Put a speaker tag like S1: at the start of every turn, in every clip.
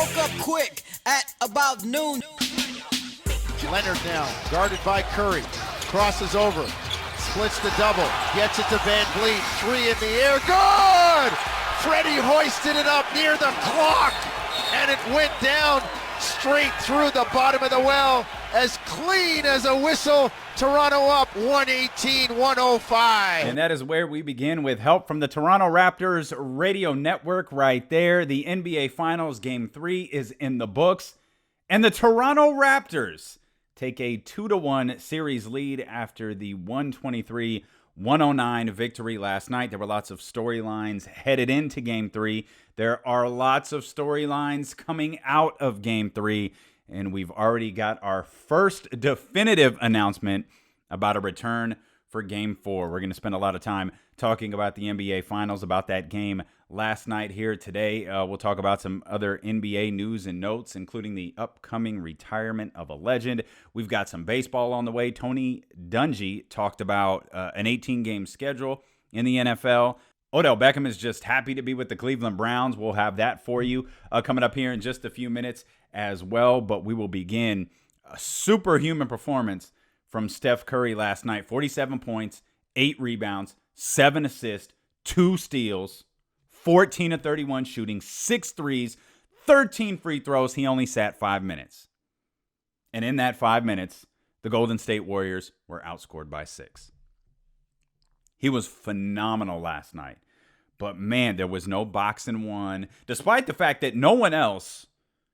S1: woke up quick at about noon.
S2: Leonard now, guarded by Curry. Crosses over, splits the double, gets it to Van Vliet. Three in the air, good! Freddie hoisted it up near the clock, and it went down straight through the bottom of the well, as clean as a whistle. Toronto up 118-105.
S3: And that is where we begin with help from the Toronto Raptors radio network right there. The NBA Finals Game 3 is in the books. And the Toronto Raptors take a 2-1 series lead after the 123-109 victory last night. There were lots of storylines headed into Game 3. There are lots of storylines coming out of Game 3. And we've already got our first definitive announcement about a return for Game 4. We're going to spend a lot of time talking about the NBA Finals, about that game last night here today. We'll talk about some other NBA news and notes, including the upcoming retirement of a legend. We've got some baseball on the way. Tony Dungy talked about an 18-game schedule in the NFL. Odell Beckham is just happy to be with the Cleveland Browns. We'll have that for you coming up here in just a few minutes as well. But we will begin a superhuman performance from Steph Curry last night. 47 points, 8 rebounds, 7 assists, 2 steals, 14 of 31 shooting, 6 threes, 13 free throws. He only sat 5 minutes. And in that 5 minutes, the Golden State Warriors were outscored by 6. He was phenomenal last night. But, man, there was no boxing one. Despite the fact that no one else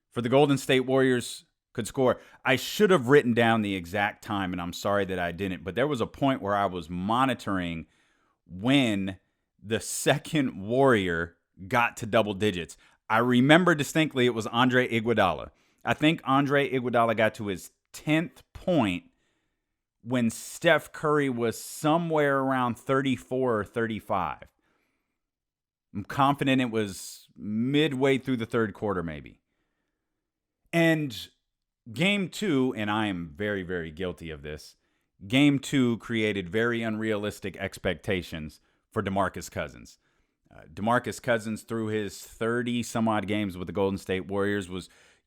S3: for the Golden State Warriors could score. I should have written down the exact time, and I'm sorry that I didn't. But there was a point where I was monitoring when the second Warrior got to double digits. I remember distinctly it was Andre Iguodala. I think Andre Iguodala got to his 10th point when Steph Curry was somewhere around 34 or 35. I'm confident it was midway through the third quarter, maybe. And Game 2, and I am very, very guilty of this, Game 2 created very unrealistic expectations for Demarcus Cousins. Demarcus Cousins, through his 30-some-odd games with the Golden State Warriors,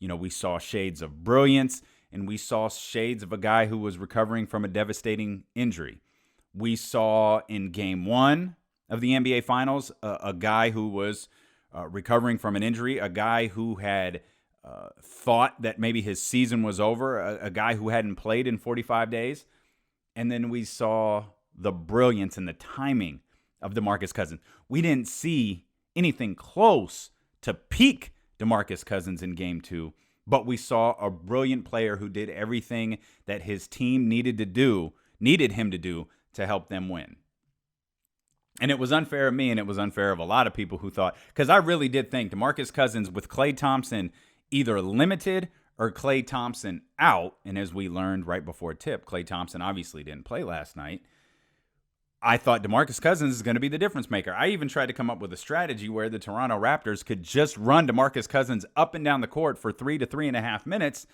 S3: we saw shades of brilliance, and we saw shades of a guy who was recovering from a devastating injury. We saw in Game 1 of the NBA Finals a guy who was recovering from an injury, a guy who had thought that maybe his season was over, a guy who hadn't played in 45 days. And then we saw the brilliance and the timing of DeMarcus Cousins. We didn't see anything close to peak DeMarcus Cousins in Game 2, but we saw a brilliant player who did everything that his team needed him to do to help them win. And it was unfair of me, and it was unfair of a lot of people who thought, because I really did think DeMarcus Cousins with Klay Thompson either limited or Klay Thompson out, and as we learned right before tip, Klay Thompson obviously didn't play last night. I thought DeMarcus Cousins is going to be the difference maker. I even tried to come up with a strategy where the Toronto Raptors could just run DeMarcus Cousins up and down the court for 3 to 3.5 minutes,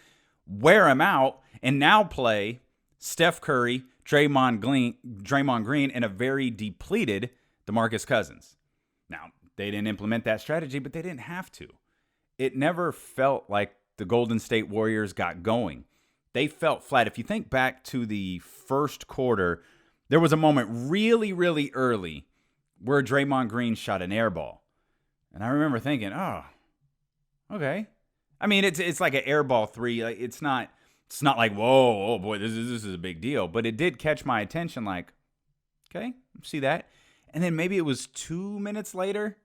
S3: wear him out, and now play Steph Curry, Draymond Green, and a very depleted DeMarcus Cousins. Now, they didn't implement that strategy, but they didn't have to. It never felt like the Golden State Warriors got going. They felt flat. If you think back to the first quarter, there was a moment really, really early where Draymond Green shot an air ball. And I remember thinking, oh, okay. I mean, it's like an air ball three. Like, it's not like, whoa, oh boy, this is a big deal. But it did catch my attention, like, okay, see that. And then maybe it was 2 minutes later,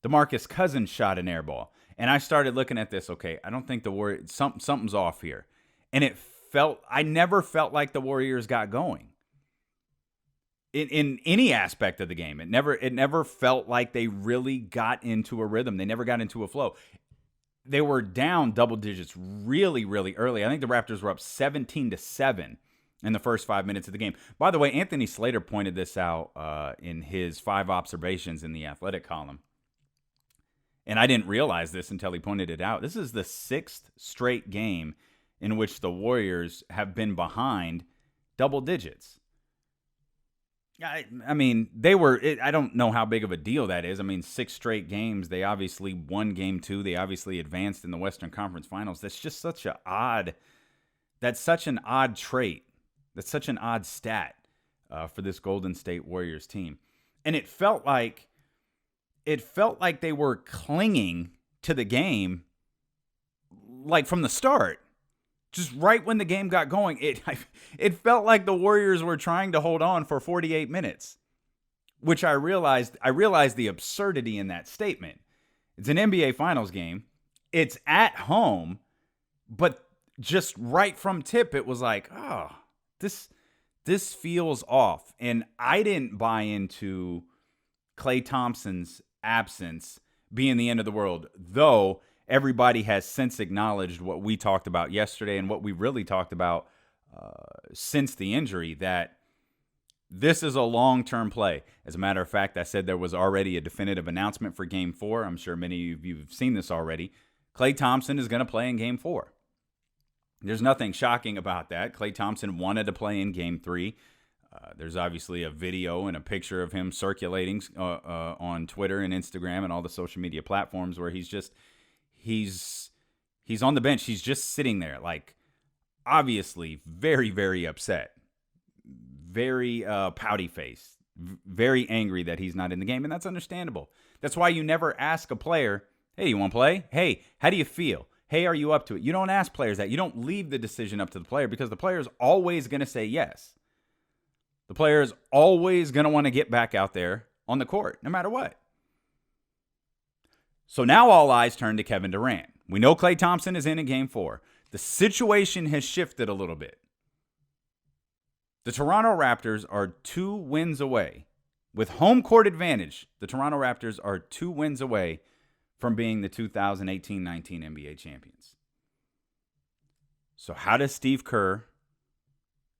S3: DeMarcus Cousins shot an air ball. And I started looking at this, okay, I don't think the Warriors, something's off here. And I never felt like the Warriors got going. In any aspect of the game. It never felt like they really got into a rhythm. They never got into a flow. They were down double digits really, really early. I think the Raptors were up 17-7 in the first 5 minutes of the game. By the way, Anthony Slater pointed this out in his 5 observations in the Athletic column. And I didn't realize this until he pointed it out. This is the 6th straight game in which the Warriors have been behind double digits. I mean, they were. I don't know how big of a deal that is. I mean, 6 straight games. They obviously won game 2. They obviously advanced in the Western Conference Finals. That's just such a odd. That's such an odd trait. That's such an odd stat for this Golden State Warriors team. And it felt like they were clinging to the game, like from the start. Just right when the game got going, it felt like the Warriors were trying to hold on for 48 minutes, which I realized the absurdity in that statement. It's an NBA Finals game. It's at home, but just right from tip, it was like, oh, this feels off. And I didn't buy into Klay Thompson's absence being the end of the world, though everybody has since acknowledged what we talked about yesterday and what we really talked about since the injury, that this is a long-term play. As a matter of fact, I said there was already a definitive announcement for Game 4. I'm sure many of you have seen this already. Klay Thompson is going to play in Game 4. There's nothing shocking about that. Klay Thompson wanted to play in Game 3. There's obviously a video and a picture of him circulating on Twitter and Instagram and all the social media platforms where he's on the bench. He's just sitting there, like, obviously very, very upset, very pouty faced, very angry that he's not in the game. And that's understandable. That's why you never ask a player, hey, you want to play? Hey, how do you feel? Hey, are you up to it? You don't ask players that. You don't leave the decision up to the player, because the player is always going to say yes. The player is always going to want to get back out there on the court, no matter what. So now all eyes turn to Kevin Durant. We know Klay Thompson is in Game 4. The situation has shifted a little bit. The Toronto Raptors are 2 wins away. With home court advantage, the Toronto Raptors are 2 wins away from being the 2018-19 NBA champions. So how does Steve Kerr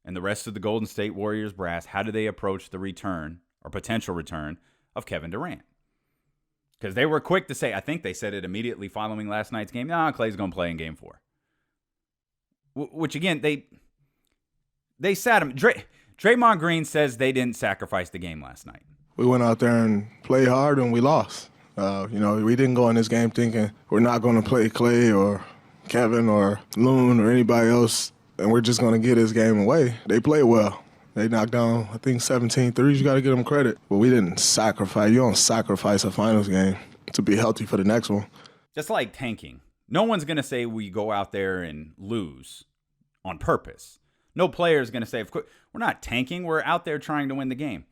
S3: and the rest of the Golden State Warriors brass, how do they approach the return or potential return of Kevin Durant? Because they were quick to say, I think they said it immediately following last night's game, Klay's going to play in Game 4. Which, again, they sat him. Draymond Green says they didn't sacrifice the game last night.
S4: We went out there and played hard, and we lost. We didn't go in this game thinking we're not going to play Klay or Kevin or Loon or anybody else, and we're just going to get this game away. They played well. They knocked down, I think, 17 threes. You got to give them credit. But we didn't sacrifice. You don't sacrifice a finals game to be healthy for the next one.
S3: Just like tanking. No one's going to say we go out there and lose on purpose. No player is going to say, of course, we're not tanking. We're out there trying to win the game.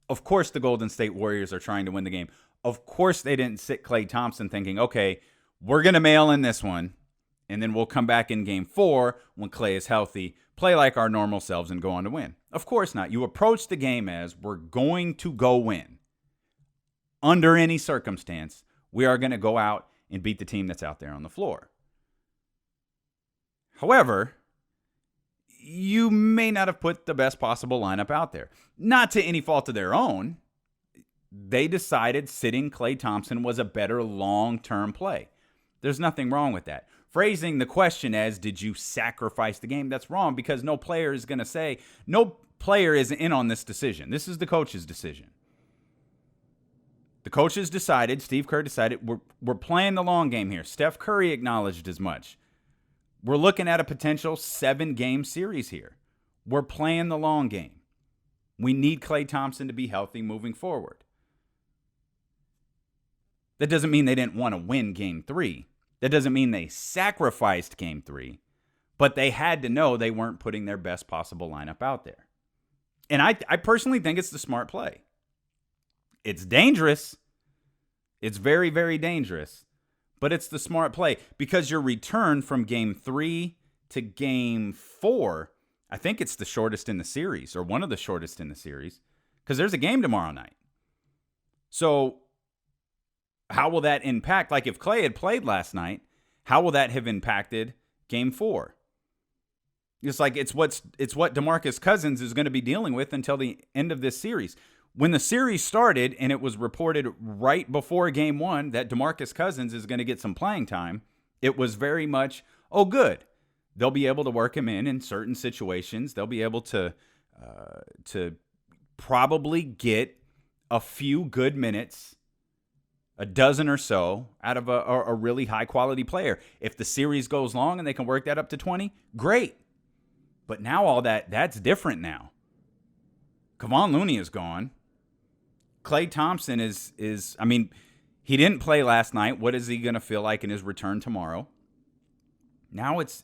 S3: Of course the Golden State Warriors are trying to win the game. Of course they didn't sit Klay Thompson thinking, okay, we're going to mail in this one, and then we'll come back in Game 4 when Klay is healthy, play like our normal selves, and go on to win. Of course not. You approach the game as we're going to go win. Under any circumstance, we are going to go out and beat the team that's out there on the floor. However, you may not have put the best possible lineup out there. Not to any fault of their own. They decided sitting Klay Thompson was a better long-term play. There's nothing wrong with that. Phrasing the question as, did you sacrifice the game? That's wrong, because no player is going to say, no player is in on this decision. This is the coach's decision. The coaches decided, Steve Kerr decided, we're playing the long game here. Steph Curry acknowledged as much. We're looking at a potential 7-game series here. We're playing the long game. We need Klay Thompson to be healthy moving forward. That doesn't mean they didn't want to win Game 3. That doesn't mean they sacrificed Game 3. But they had to know they weren't putting their best possible lineup out there. And I personally think it's the smart play. It's dangerous. It's very, very dangerous. But it's the smart play, because your return from Game 3 to Game 4, I think it's the shortest in the series, or one of the shortest in the series, because there's a game tomorrow night. So how will that impact? Like, if Klay had played last night, how will that have impacted Game 4? It's like it's what Demarcus Cousins is going to be dealing with until the end of this series. When the series started and it was reported right before Game 1 that Demarcus Cousins is going to get some playing time, it was very much, oh, good. They'll be able to work him in certain situations. They'll be able to probably get a few good minutes, a dozen or so, out of a really high-quality player. If the series goes long and they can work that up to 20, great. But now all that's different now. Kevon Looney is gone. Klay Thompson is he didn't play last night. What is he going to feel like in his return tomorrow? Now it's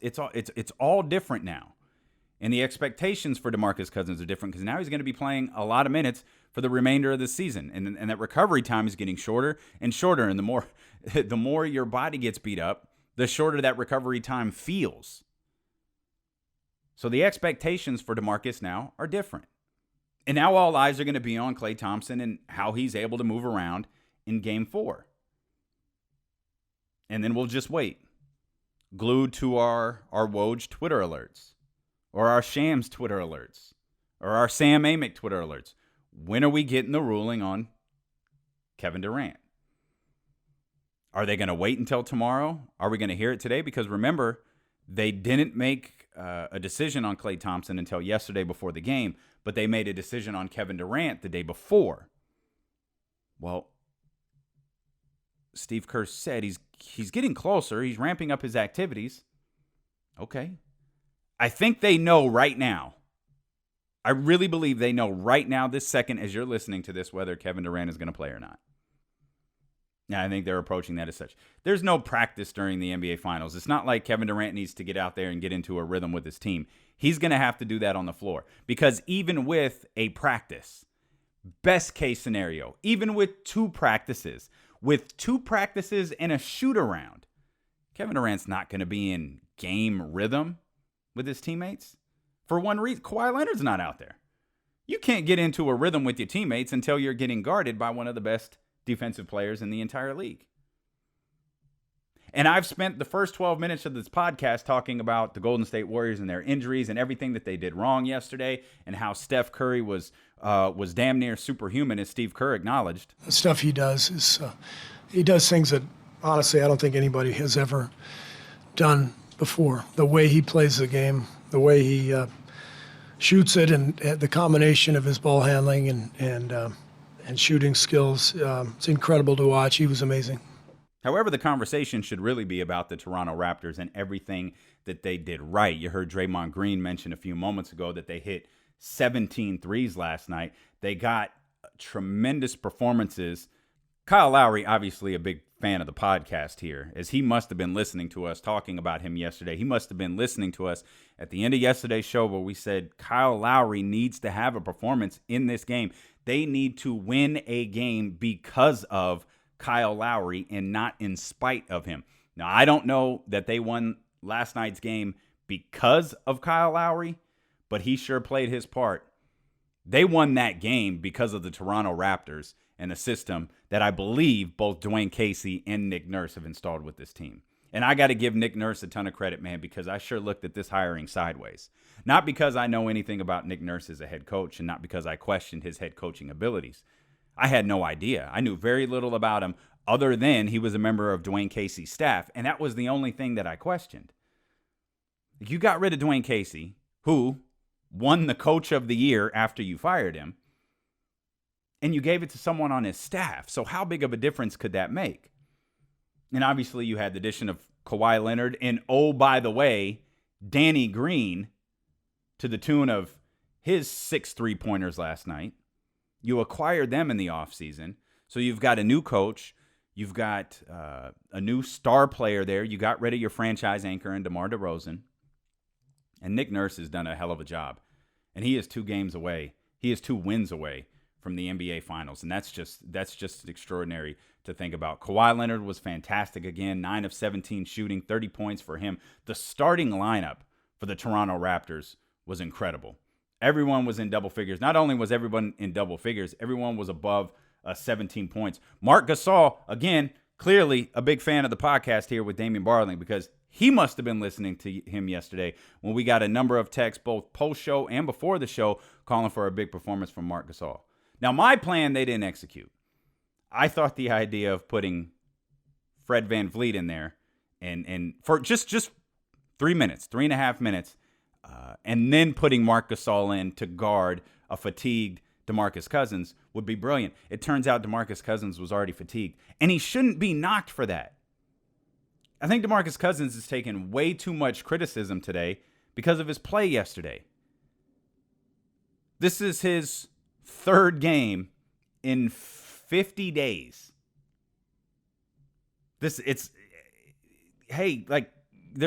S3: all different now. And the expectations for Demarcus Cousins are different because now he's going to be playing a lot of minutes for the remainder of the season. And that recovery time is getting shorter and shorter. And the more your body gets beat up, the shorter that recovery time feels. So the expectations for Demarcus now are different. And now all eyes are going to be on Klay Thompson and how he's able to move around in Game 4. And then we'll just wait, glued to our Woj Twitter alerts, or our Shams Twitter alerts, or our Sam Amick Twitter alerts. When are we getting the ruling on Kevin Durant? Are they going to wait until tomorrow? Are we going to hear it today? Because remember, they didn't make a decision on Klay Thompson until yesterday before the game, but they made a decision on Kevin Durant the day before. Well, Steve Kerr said he's getting closer. He's ramping up his activities. Okay. I think they know right now. I really believe they know right now, this second, as you're listening to this, whether Kevin Durant is going to play or not. Yeah, I think they're approaching that as such. There's no practice during the NBA Finals. It's not like Kevin Durant needs to get out there and get into a rhythm with his team. He's going to have to do that on the floor. Because even with a practice, best case scenario, even with two practices and a shoot-around, Kevin Durant's not going to be in game rhythm with his teammates. For one reason, Kawhi Leonard's not out there. You can't get into a rhythm with your teammates until you're getting guarded by one of the best defensive players in the entire league. And I've spent the first 12 minutes of this podcast talking about the Golden State Warriors and their injuries and everything that they did wrong yesterday and how Steph Curry was damn near superhuman, as Steve Kerr acknowledged.
S5: The stuff he does is he does things that, honestly, I don't think anybody has ever done before. The way he plays the game, the way he shoots it, and the combination of his ball handling and shooting skills, it's incredible to watch. He was amazing.
S3: However, the conversation should really be about the Toronto Raptors and everything that they did right. You heard Draymond Green mention a few moments ago that they hit 17 threes last night. They got tremendous performances. Kyle Lowery, obviously a big fan of the podcast here, as he must have been listening to us talking about him yesterday. He must have been listening to us at the end of yesterday's show where we said Kyle Lowery needs to have a performance in this game. They need to win a game because of Kyle Lowery and not in spite of him. Now, I don't know that they won last night's game because of Kyle Lowery, but he sure played his part. They won that game because of the Toronto Raptors and the system that I believe both Dwayne Casey and Nick Nurse have installed with this team. And I got to give Nick Nurse a ton of credit, man, because I sure looked at this hiring sideways. Not because I know anything about Nick Nurse as a head coach and not because I questioned his head coaching abilities. I had no idea. I knew very little about him other than he was a member of Dwayne Casey's staff, and that was the only thing that I questioned. You got rid of Dwayne Casey, who won the Coach of the Year after you fired him, and you gave it to someone on his staff. So how big of a difference could that make? And obviously you had the addition of Kawhi Leonard and, oh, by the way, Danny Green to the tune of his 6 3-pointers last night. You acquired them in the offseason. So you've got a new coach. You've got a new star player there. You got rid of your franchise anchor in DeMar DeRozan. And Nick Nurse has done a hell of a job. And he is 2 games away. He is 2 wins away from the NBA Finals. And that's just extraordinary to think about. Kawhi Leonard was fantastic again. 9 of 17 shooting, 30 points for him. The starting lineup for the Toronto Raptors was incredible. Everyone was in double figures. Not only was everyone in double figures, everyone was above 17 points. Marc Gasol, again, clearly a big fan of the podcast here with Damien Barling, because he must have been listening to him yesterday when we got a number of texts, both post-show and before the show, calling for a big performance from Marc Gasol. Now, my plan, they didn't execute. I thought the idea of putting Fred VanVleet in there and for just 3 minutes, 3.5 minutes, and then putting Marc Gasol in to guard a fatigued Demarcus Cousins would be brilliant. It turns out Demarcus Cousins was already fatigued, and he shouldn't be knocked for that. I think Demarcus Cousins has taken way too much criticism today because of his play yesterday. This is his third game in 50 days. There's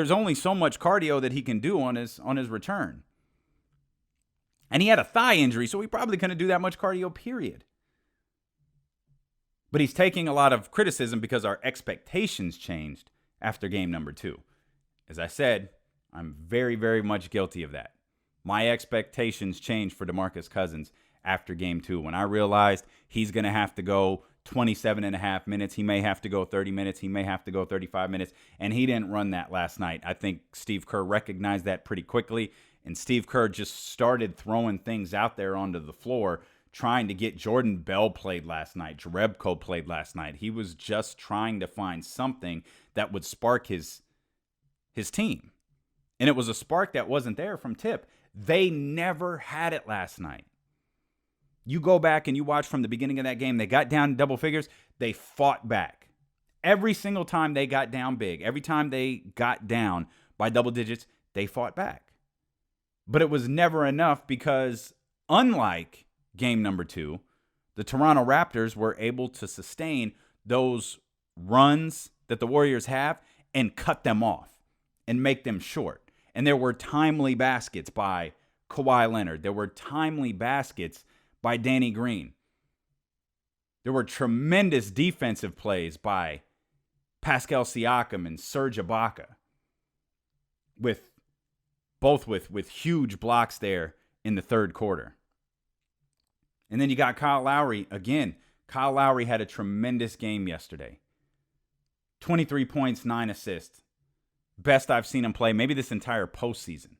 S3: only so much cardio that he can do on his return. And he had a thigh injury, so he probably couldn't do that much cardio, period. But he's taking a lot of criticism because our expectations changed after game number 2. As I said, I'm very, very much guilty of that. My expectations changed for Demarcus Cousins after game 2 when I realized he's going to have to go 27 and a half minutes. He may have to go 30 minutes. He may have to go 35 minutes. And he didn't run that last night. I think Steve Kerr recognized that pretty quickly. And Steve Kerr just started throwing things out there onto the floor, trying to get Jordan Bell played last night. Jerebko played last night. He was just trying to find something that would spark his team. And it was a spark that wasn't there from Tip. They never had it last night. You go back and you watch from the beginning of that game, they got down double figures. They fought back. Every single time they got down big, every time they got down by double digits, they fought back. But it was never enough because unlike game number 2, the Toronto Raptors were able to sustain those runs that the Warriors have and cut them off and make them short. And there were timely baskets by Kawhi Leonard. There were timely baskets by Danny Green. There were tremendous defensive plays by Pascal Siakam and Serge Ibaka, with huge blocks there in the third quarter. And then you got Kyle Lowery. Again, Kyle Lowery had a tremendous game yesterday. 23 points, 9 assists. Best I've seen him play maybe this entire postseason.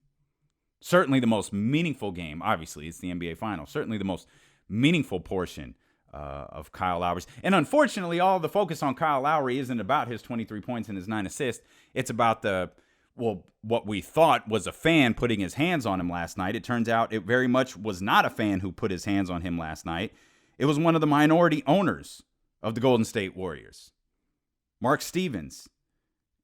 S3: Certainly the most meaningful game. Obviously, it's the NBA Finals. Certainly the most meaningful portion of Kyle Lowery's. And unfortunately, all the focus on Kyle Lowery isn't about his 23 points and his 9 assists. It's about what we thought was a fan putting his hands on him last night. It turns out it very much was not a fan who put his hands on him last night. It was one of the minority owners of the Golden State Warriors, Mark Stevens.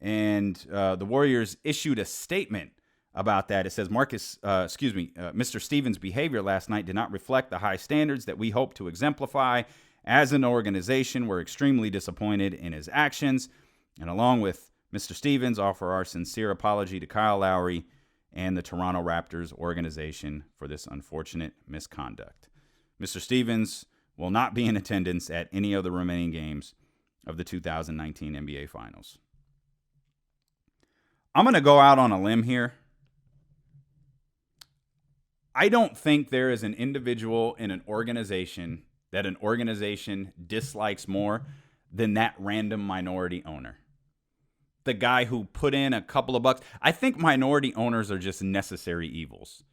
S3: And the Warriors issued a statement about that. It says, Mr. Stevens' behavior last night did not reflect the high standards that we hope to exemplify. As an organization, we're extremely disappointed in his actions. And along with Mr. Stevens, offer our sincere apology to Kyle Lowery and the Toronto Raptors organization for this unfortunate misconduct. Mr. Stevens will not be in attendance at any of the remaining games of the 2019 NBA Finals. I'm going to go out on a limb here. I don't think there is an individual in an organization that an organization dislikes more than that random minority owner. The guy who put in a couple of bucks. I think minority owners are just necessary evils.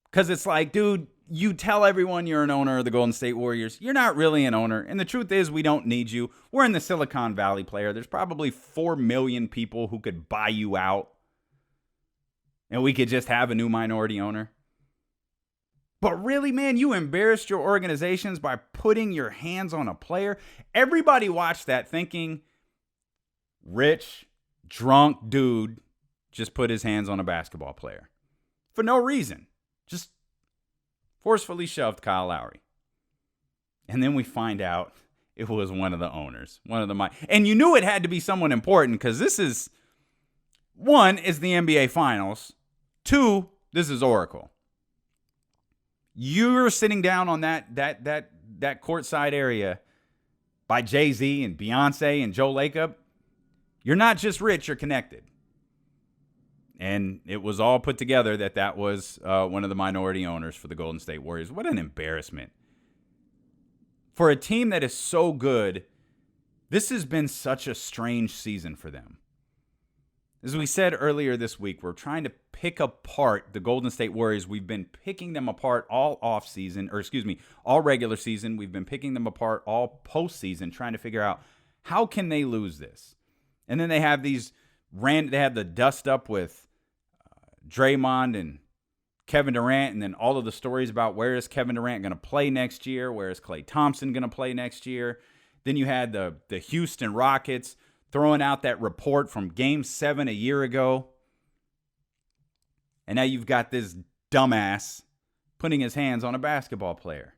S3: Because it's like, dude, you tell everyone you're an owner of the Golden State Warriors. You're not really an owner. And the truth is, we don't need you. We're in the Silicon Valley, player. There's probably 4 million people who could buy you out. And we could just have a new minority owner. But really, man, you embarrassed your organizations by putting your hands on a player. Everybody watched that thinking, rich, drunk dude just put his hands on a basketball player. For no reason. Just forcefully shoved Kyle Lowery. And then we find out it was one of the owners. And you knew it had to be someone important because this is, 1, is the NBA Finals. 2, this is Oracle. You're sitting down on that courtside area by Jay-Z and Beyonce and Joe Lacob. You're not just rich, you're connected. And it was all put together that was one of the minority owners for the Golden State Warriors. What an embarrassment. For a team that is so good, this has been such a strange season for them. As we said earlier this week, we're trying to pick apart the Golden State Warriors. We've been picking them apart all all regular season. We've been picking them apart all postseason, trying to figure out how can they lose this. And then they have they had the dust up with Draymond and Kevin Durant, and then all of the stories about where is Kevin Durant going to play next year, where is Klay Thompson going to play next year. Then you had the Houston Rockets throwing out that report from Game 7 a year ago. And now you've got this dumbass putting his hands on a basketball player.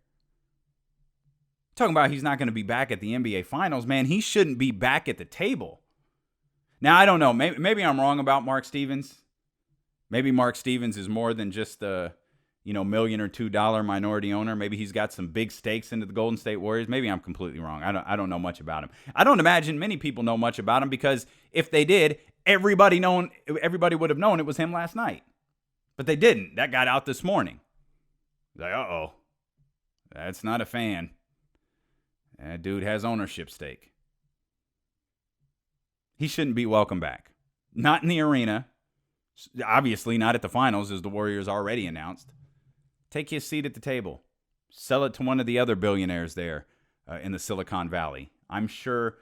S3: Talking about he's not going to be back at the NBA Finals, man. He shouldn't be back at the table. Now, I don't know. Maybe I'm wrong about Mark Stevens. Maybe Mark Stevens is more than just a, $1 million or $2 minority owner. Maybe he's got some big stakes into the Golden State Warriors. Maybe I'm completely wrong. I don't know much about him. I don't imagine many people know much about him, because if they did, everybody would have known it was him last night. But they didn't. That got out this morning. Like, uh-oh. That's not a fan. That dude has ownership stake. He shouldn't be welcome back. Not in the arena. Obviously not at the finals, as the Warriors already announced. Take his seat at the table. Sell it to one of the other billionaires there in the Silicon Valley. I'm sure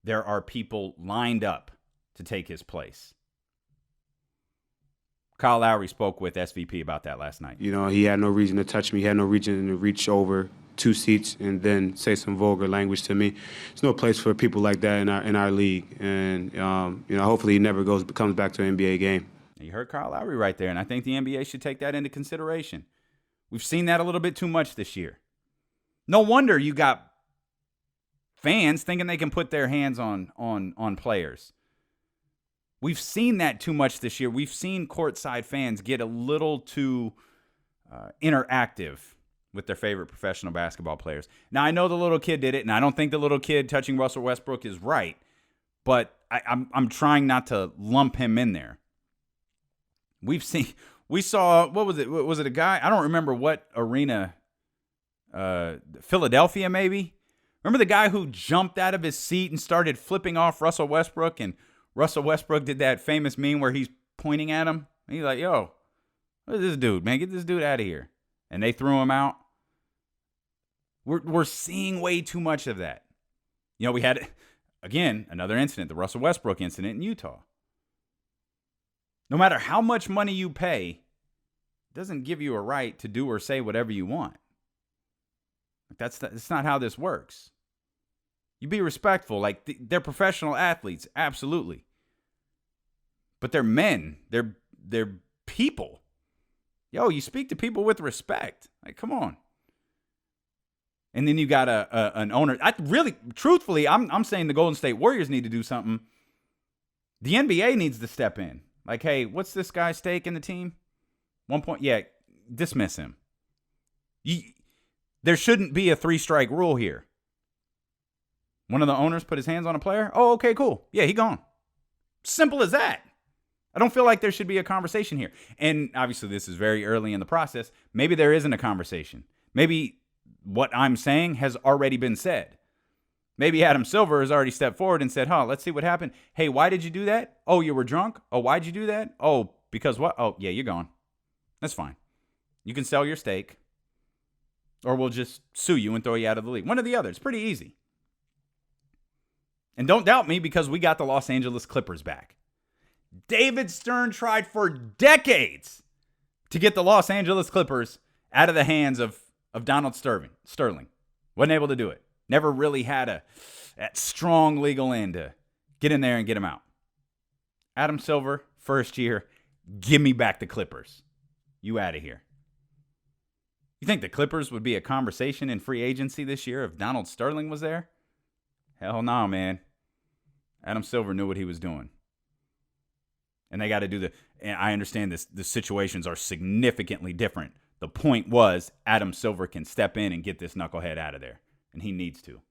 S3: there are people lined up to take his place. Kyle Lowery spoke with SVP about that last night.
S6: He had no reason to touch me. He had no reason to reach over 2 seats and then say some vulgar language to me. There's no place for people like that in our league. And, hopefully he never comes back to an NBA game.
S3: You heard Kyle Lowery right there, and I think the NBA should take that into consideration. We've seen that a little bit too much this year. No wonder you got fans thinking they can put their hands on players. We've seen that too much this year. We've seen courtside fans get a little too interactive with their favorite professional basketball players. Now, I know the little kid did it, and I don't think the little kid touching Russell Westbrook is right, but I'm trying not to lump him in there. We saw, what was it? Was it a guy? I don't remember what arena. Philadelphia, maybe? Remember the guy who jumped out of his seat and started flipping off Russell Westbrook, and Russell Westbrook did that famous meme where he's pointing at him? And he's like, yo, what is this dude, man? Get this dude out of here. And they threw him out. We're seeing way too much of that. We had, again, another incident, the Russell Westbrook incident in Utah. No matter how much money you pay, it doesn't give you a right to do or say whatever you want. That's not how this works. You be respectful. Like, they're professional athletes, absolutely. But they're men. They're people. Yo, you speak to people with respect. Like, come on. And then you got an owner. Truthfully, I'm saying the Golden State Warriors need to do something. The NBA needs to step in. Like, hey, what's this guy's stake in the team? 1 point. Yeah, dismiss him. There shouldn't be a 3-strike rule here. One of the owners put his hands on a player. Oh, okay, cool. Yeah, he gone. Simple as that. I don't feel like there should be a conversation here. And obviously this is very early in the process. Maybe there isn't a conversation. Maybe what I'm saying has already been said. Maybe Adam Silver has already stepped forward and said, let's see what happened. Hey, why did you do that? Oh, you were drunk? Oh, why'd you do that? Oh, because what? Oh, yeah, you're gone. That's fine. You can sell your stake, or we'll just sue you and throw you out of the league. One or the other. It's pretty easy. And don't doubt me, because we got the Los Angeles Clippers back. David Stern tried for decades to get the Los Angeles Clippers out of the hands of Donald Sterling. Wasn't able to do it. Never really had that strong legal end to get in there and get him out. Adam Silver, first year, give me back the Clippers. You out of here. You think the Clippers would be a conversation in free agency this year if Donald Sterling was there? Hell no, man. Adam Silver knew what he was doing. And they got to do and I understand the situations are significantly different. The point was Adam Silver can step in and get this knucklehead out of there. And he needs to.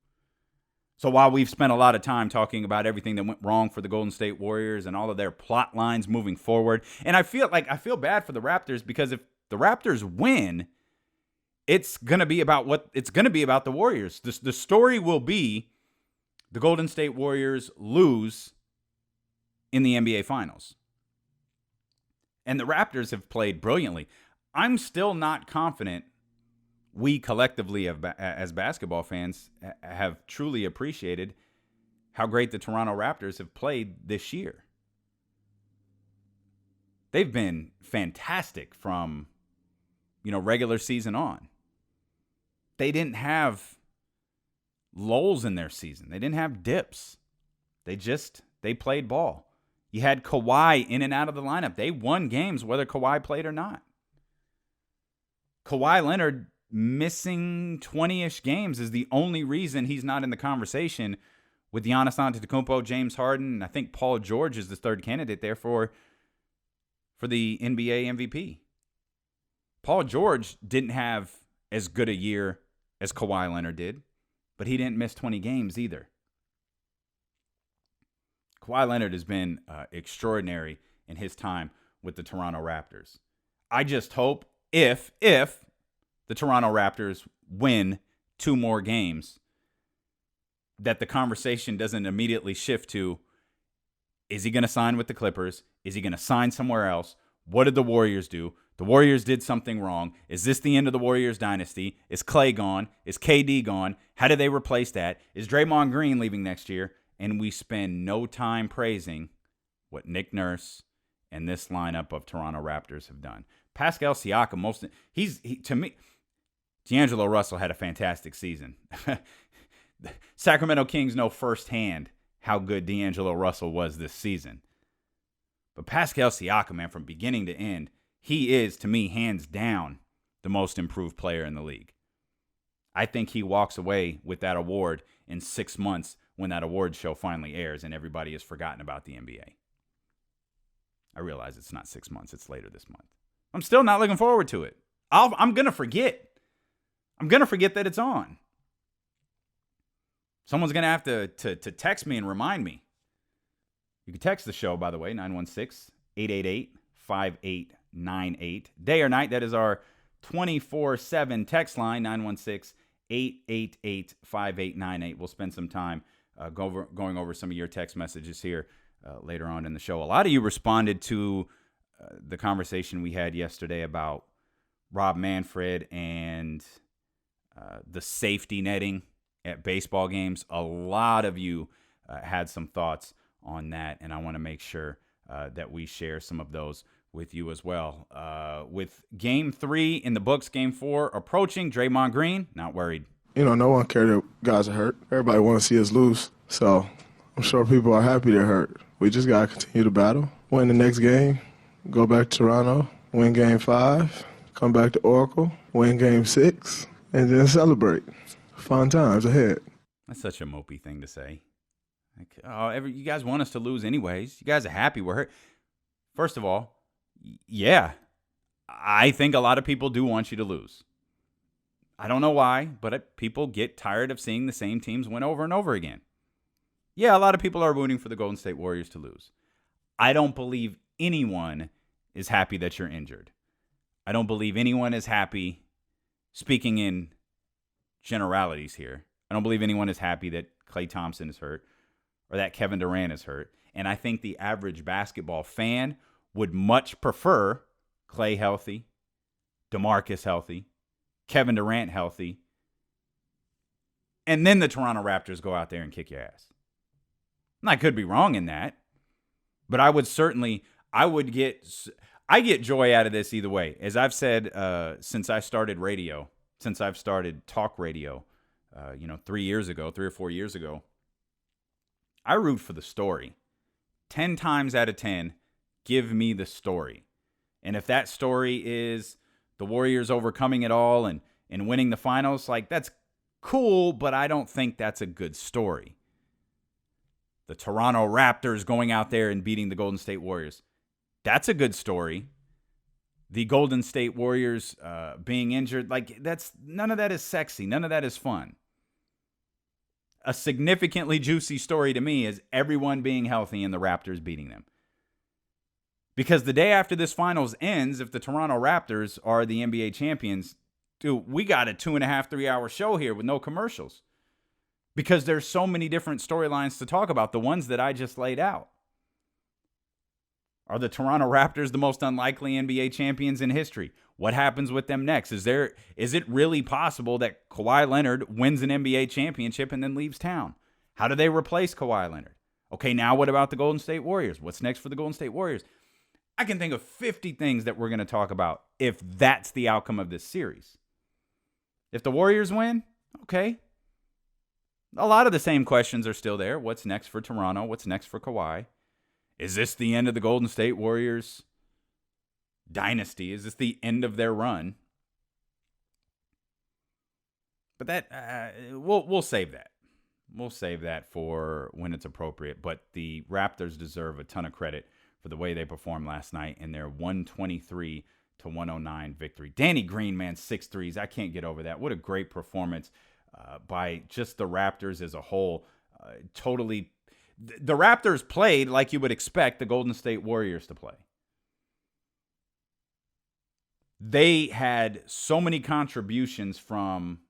S3: So while we've spent a lot of time talking about everything that went wrong for the Golden State Warriors and all of their plot lines moving forward, and I feel bad for the Raptors, because if the Raptors win, it's going to be about the Warriors. The story will be the Golden State Warriors lose in the NBA Finals. And the Raptors have played brilliantly. I'm still not confident we collectively as basketball fans have truly appreciated how great the Toronto Raptors have played this year. They've been fantastic from regular season on. They didn't have lulls in their season. They didn't have dips. They played ball. You had Kawhi in and out of the lineup. They won games whether Kawhi played or not. Kawhi Leonard missing 20-ish games is the only reason he's not in the conversation with Giannis Antetokounmpo, James Harden, and I think Paul George is the third candidate there for the NBA MVP. Paul George didn't have as good a year as Kawhi Leonard did, but he didn't miss 20 games either. Kawhi Leonard has been extraordinary in his time with the Toronto Raptors. I just hope if the Toronto Raptors win 2 more games, that the conversation doesn't immediately shift to, is he going to sign with the Clippers? Is he going to sign somewhere else? What did the Warriors do? The Warriors did something wrong. Is this the end of the Warriors dynasty? Is Klay gone? Is KD gone? How do they replace that? Is Draymond Green leaving next year? And we spend no time praising what Nick Nurse and this lineup of Toronto Raptors have done. Pascal Siakam, to me, D'Angelo Russell had a fantastic season. Sacramento Kings know firsthand how good D'Angelo Russell was this season. But Pascal Siakam, man, from beginning to end, he is, to me, hands down, the most improved player in the league. I think he walks away with that award in 6 months when that award show finally airs and everybody has forgotten about the NBA. I realize it's not 6 months. It's later this month. I'm still not looking forward to it. I'm going to forget. I'm going to forget that it's on. Someone's going to have to text me and remind me. You can text the show, by the way, 916-888-5898. Day or night, that is our 24/7 text line, 916-888-5898. We'll spend some time going over some of your text messages here later on in the show. A lot of you responded to the conversation we had yesterday about Rob Manfred and the safety netting at baseball games. A lot of you had some thoughts on that, and I want to make sure that we share some of those with you as well. With Game 3 in the books, Game 4 approaching, Draymond Green, not worried.
S4: No one cared that guys are hurt. Everybody wants to see us lose, so I'm sure people are happy they're hurt. We just got to continue to battle, win the next game, go back to Toronto, win Game 5, come back to Oracle, win Game 6, and then celebrate. Fun times ahead.
S3: That's such a mopey thing to say. Like, you guys want us to lose anyways. You guys are happy we're hurt. First of all, yeah, I think a lot of people do want you to lose. I don't know why, but people get tired of seeing the same teams win over and over again. Yeah, a lot of people are rooting for the Golden State Warriors to lose. I don't believe anyone is happy that you're injured. I don't believe anyone is happy, speaking in generalities here, I don't believe anyone is happy that Klay Thompson is hurt or that Kevin Durant is hurt. And I think the average basketball fan would much prefer Klay healthy, DeMarcus healthy, Kevin Durant healthy, and then the Toronto Raptors go out there and kick your ass. And I could be wrong in that, but I get joy out of this either way. As I've said since I started radio, since I've started talk radio, 3 or 4 years ago, I root for the story. 10 times out of 10, give me the story. And if that story is the Warriors overcoming it all and winning the finals, like, that's cool, but I don't think that's a good story. The Toronto Raptors going out there and beating the Golden State Warriors, that's a good story. The Golden State Warriors being injured, like, none of that is sexy. None of that is fun. A significantly juicy story to me is everyone being healthy and the Raptors beating them. Because the day after this finals ends, if the Toronto Raptors are the NBA champions, dude, we got a 2.5, 3 hour show here with no commercials. Because there's so many different storylines to talk about, the ones that I just laid out. Are the Toronto Raptors the most unlikely NBA champions in history? What happens with them next? Is it really possible that Kawhi Leonard wins an NBA championship and then leaves town? How do they replace Kawhi Leonard? Okay, now what about the Golden State Warriors? What's next for the Golden State Warriors? I can think of 50 things that we're going to talk about if that's the outcome of this series. If the Warriors win, okay. A lot of the same questions are still there. What's next for Toronto? What's next for Kawhi? Is this the end of the Golden State Warriors dynasty? Is this the end of their run? But that we'll save that. We'll save that for when it's appropriate. But the Raptors deserve a ton of credit for the way they performed last night in their 123-109 victory. Danny Green, man, 6 threes. I can't get over that. What a great performance by just the Raptors as a whole. Totally. The Raptors played like you would expect the Golden State Warriors to play. They had so many contributions from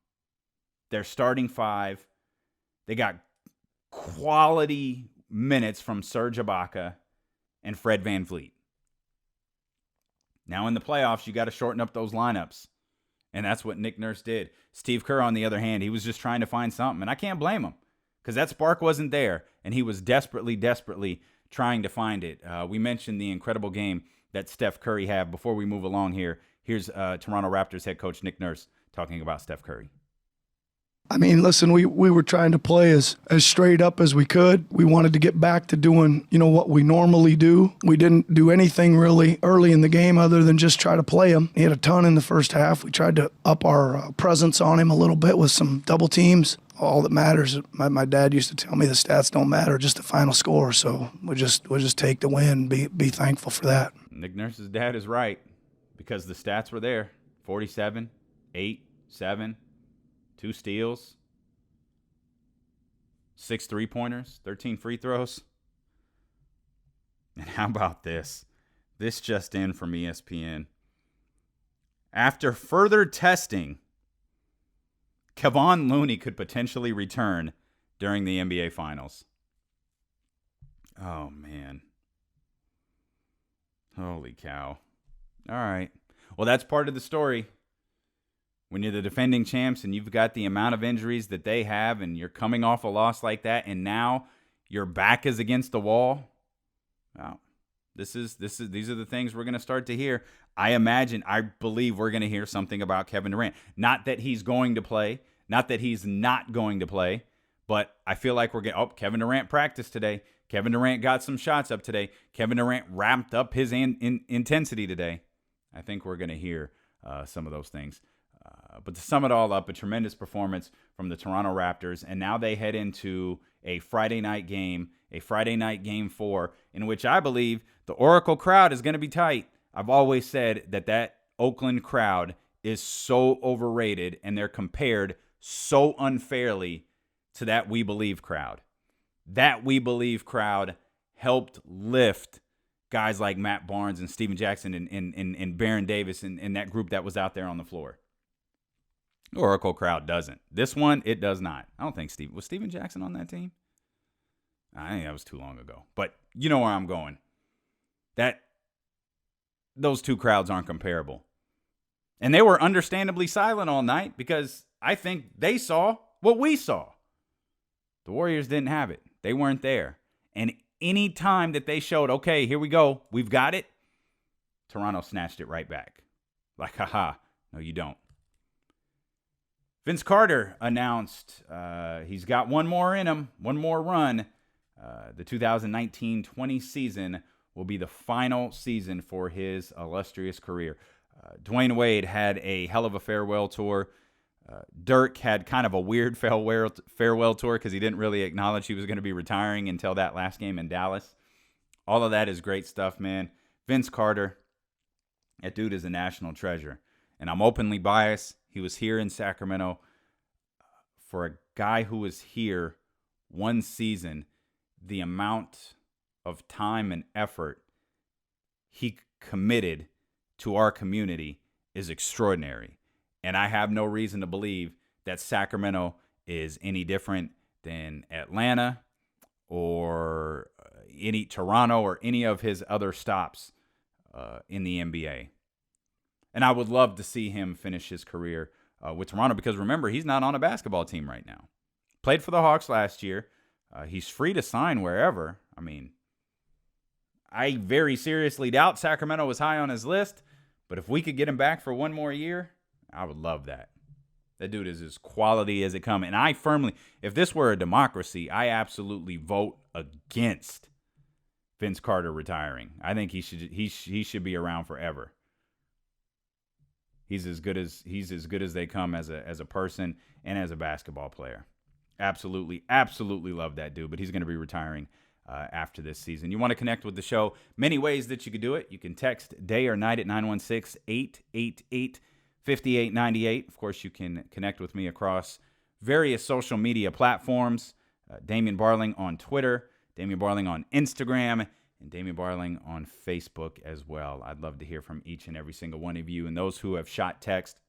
S3: their starting five. They got quality minutes from Serge Ibaka and Fred VanVleet. Now in the playoffs, you got to shorten up those lineups. And that's what Nick Nurse did. Steve Kerr, on the other hand, he was just trying to find something. And I can't blame him because that spark wasn't there. And he was desperately trying to find it. We mentioned the incredible game that Steph Curry had. Before we move along here, here's Toronto Raptors head coach Nick Nurse talking about Steph Curry.
S7: I mean, listen, we were trying to play as straight up as we could. We wanted to get back to doing, what we normally do. We didn't do anything really early in the game other than just try to play him. He had a ton in the first half. We tried to up our presence on him a little bit with some double teams. All that matters, my dad used to tell me the stats don't matter, just the final score. So we'll just take the win, be thankful for that.
S3: Nick Nurse's dad is right because the stats were there. 47, 8, 7. 2 steals, 6 3-pointers, 13 free throws. And how about this? This just in from ESPN. After further testing, Kevon Looney could potentially return during the NBA Finals. Oh, man. Holy cow. All right. Well, that's part of the story. When you're the defending champs and you've got the amount of injuries that they have and you're coming off a loss like that and now your back is against the wall, well, these are the things we're going to start to hear. I believe we're going to hear something about Kevin Durant. Not that he's going to play, not that he's not going to play, but I feel like we're getting, Kevin Durant practiced today. Kevin Durant got some shots up today. Kevin Durant ramped up his intensity today. I think we're going to hear some of those things. But to sum it all up, a tremendous performance from the Toronto Raptors. And now they head into a Friday night game, Game 4, in which I believe the Oracle crowd is going to be tight. I've always said that Oakland crowd is so overrated and they're compared so unfairly to that We Believe crowd. That We Believe crowd helped lift guys like Matt Barnes and Steven Jackson and Baron Davis and that group that was out there on the floor. Oracle crowd doesn't. This one, it does not. I don't think was Steven Jackson on that team? I think that was too long ago. But you know where I'm going. Those two crowds aren't comparable. And they were understandably silent all night because I think they saw what we saw. The Warriors didn't have it. They weren't there. And any time that they showed, okay, here we go, we've got it, Toronto snatched it right back. Like, haha, no, you don't. Vince Carter announced he's got one more in him, one more run. The 2019-20 season will be the final season for his illustrious career. Dwayne Wade had a hell of a farewell tour. Dirk had kind of a weird farewell tour because he didn't really acknowledge he was going to be retiring until that last game in Dallas. All of that is great stuff, man. Vince Carter, that dude is a national treasure. And I'm openly biased. He was here in Sacramento. For a guy who was here one season, the amount of time and effort he committed to our community is extraordinary. And I have no reason to believe that Sacramento is any different than Atlanta or any Toronto or any of his other stops in the NBA. And I would love to see him finish his career with Toronto because, remember, he's not on a basketball team right now. Played for the Hawks last year. He's free to sign wherever. I mean, I very seriously doubt Sacramento was high on his list, but if we could get him back for one more year, I would love that. That dude is as quality as it comes. And I firmly, if this were a democracy, I absolutely vote against Vince Carter retiring. I think he should be around forever. He's as good as they come as a person and as a basketball player. Absolutely love that dude, but he's going to be retiring after this season. You want to connect with the show? Many ways that you could do it. You can text day or night at 916-888-5898. Of course, you can connect with me across various social media platforms. Damien Barling on Twitter, Damien Barling on Instagram, and Damien Barling on Facebook as well. I'd love to hear from each and every single one of you, and those who have shot text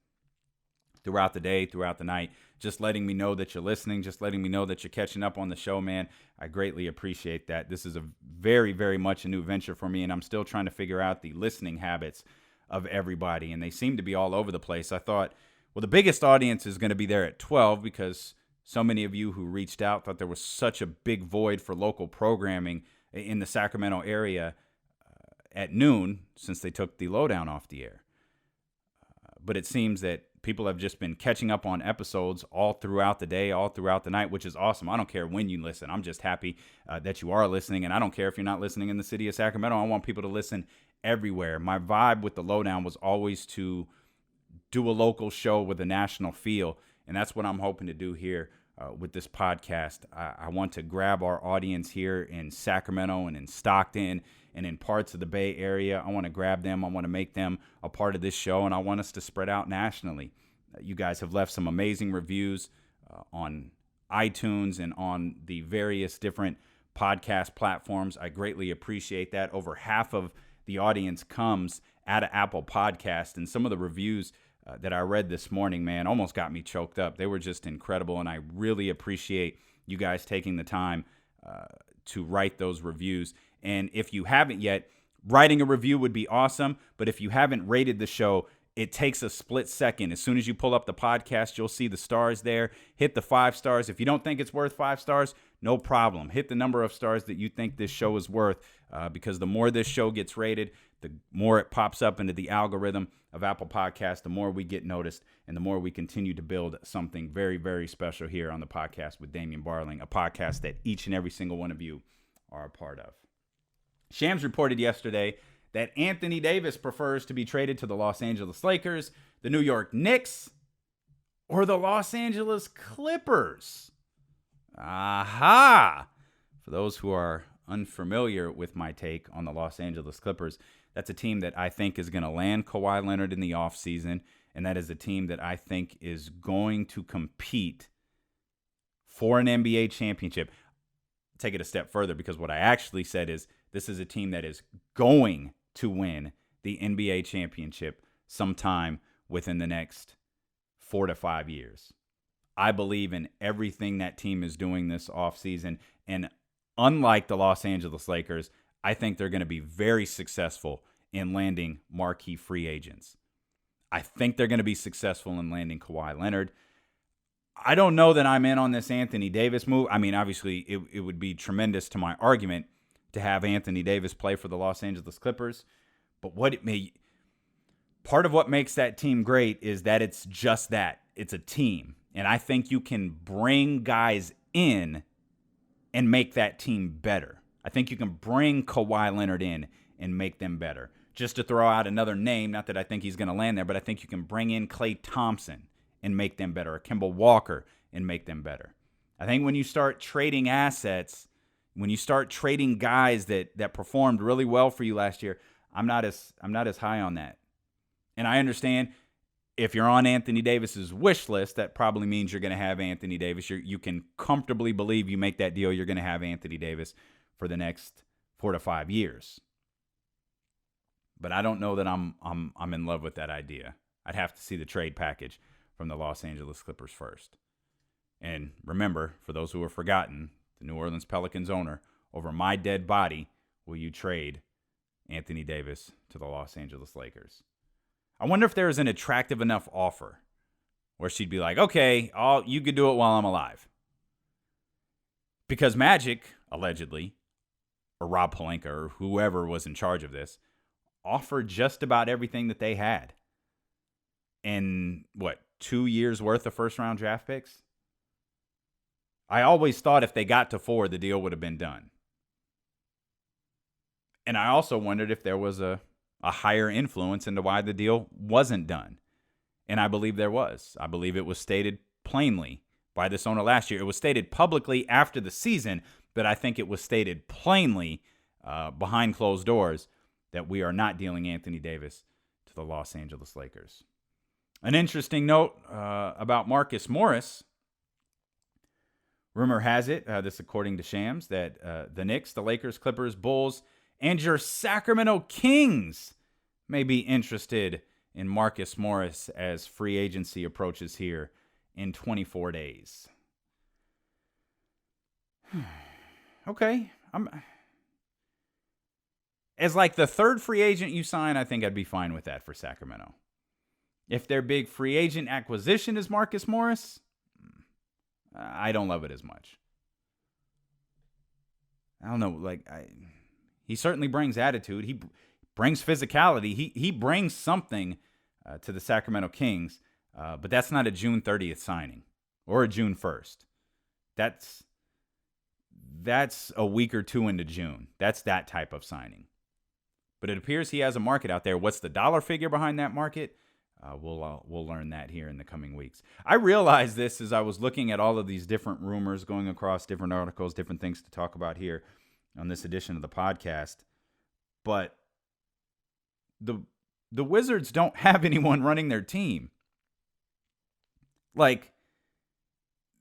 S3: throughout the day, throughout the night, just letting me know that you're listening, just letting me know that you're catching up on the show, man. I greatly appreciate that. This is a very, very much a new venture for me, and I'm still trying to figure out the listening habits of everybody, and they seem to be all over the place. I thought, well, the biggest audience is going to be there at 12 because so many of you who reached out thought there was such a big void for local programming in the Sacramento area at noon since they took the lowdown off the air. But it seems that people have just been catching up on episodes all throughout the day, all throughout the night, which is awesome. I don't care when you listen. I'm just happy that you are listening, and I don't care if you're not listening in the city of Sacramento. I want people to listen everywhere. My vibe with the lowdown was always to do a local show with a national feel, and that's what I'm hoping to do here with this podcast. I want to grab our audience here in Sacramento and in Stockton and in parts of the Bay Area. I want to grab them. I want to make them a part of this show, and I want us to spread out nationally. You guys have left some amazing reviews on iTunes and on the various different podcast platforms. I greatly appreciate that. Over half of the audience comes out of Apple Podcast, and some of the reviews that I read this morning, man, almost got me choked up. They were just incredible, and I really appreciate you guys taking the time to write those reviews. And if you haven't yet, writing a review would be awesome, but if you haven't rated the show, it takes a split second. As soon as you pull up the podcast, you'll see the stars there. Hit the 5 stars. If you don't think it's worth 5 stars, no problem. Hit the number of stars that you think this show is worth, because the more this show gets rated, the more it pops up into the algorithm of Apple Podcasts, the more we get noticed, and the more we continue to build something very, very special here on the podcast with Damien Barling, a podcast that each and every single one of you are a part of. Shams reported yesterday that Anthony Davis prefers to be traded to the Los Angeles Lakers, the New York Knicks, or the Los Angeles Clippers. Aha! For those who are unfamiliar with my take on the Los Angeles Clippers, that's a team that I think is going to land Kawhi Leonard in the offseason, and that is a team that I think is going to compete for an NBA championship. Take it a step further, because what I actually said is this is a team that is going to win the NBA championship sometime within the next 4 to 5 years. I believe in everything that team is doing this offseason, and unlike the Los Angeles Lakers, I think they're going to be very successful in landing marquee free agents. I think they're going to be successful in landing Kawhi Leonard. I don't know that I'm in on this Anthony Davis move. I mean, obviously, it would be tremendous to my argument to have Anthony Davis play for the Los Angeles Clippers. But part of what makes that team great is that it's just that. It's a team. And I think you can bring guys in and make that team better. I think you can bring Kawhi Leonard in and make them better. Just to throw out another name, not that I think he's going to land there, but I think you can bring in Klay Thompson and make them better, or Kimball Walker and make them better. I think when you start trading assets, when you start trading guys that performed really well for you last year, I'm not as high on that. And I understand if you're on Anthony Davis's wish list, that probably means you're going to have Anthony Davis. You can comfortably believe you make that deal, you're going to have Anthony Davis for the next 4 to 5 years. But I don't know that I'm in love with that idea. I'd have to see the trade package from the Los Angeles Clippers first. And remember, for those who have forgotten, the New Orleans Pelicans owner, over my dead body, will you trade Anthony Davis to the Los Angeles Lakers? I wonder if there is an attractive enough offer where she'd be like, okay, you could do it while I'm alive. Because Magic, allegedly, or Rob Pelinka or whoever was in charge of this, offered just about everything that they had. And 2 years worth of first-round draft picks? I always thought if they got to 4, the deal would have been done. And I also wondered if there was a higher influence into why the deal wasn't done. And I believe there was. I believe it was stated plainly by this owner last year. It was stated publicly after the season, but I think it was stated plainly behind closed doors that we are not dealing Anthony Davis to the Los Angeles Lakers. An interesting note about Marcus Morris. Rumor has it, this according to Shams, that the Knicks, the Lakers, Clippers, Bulls, and your Sacramento Kings may be interested in Marcus Morris as free agency approaches here in 24 days. Okay. As like the third free agent you sign, I think I'd be fine with that for Sacramento. If their big free agent acquisition is Marcus Morris, I don't love it as much. I don't know. He certainly brings attitude. He brings physicality. He brings something to the Sacramento Kings, but that's not a June 30th signing or a June 1st. That's a week or two into June. That's that type of signing. But it appears he has a market out there. What's the dollar figure behind that market? We'll learn that here in the coming weeks. I realized this as I was looking at all of these different rumors going across different articles, different things to talk about here on this edition of the podcast. But the Wizards don't have anyone running their team. Like,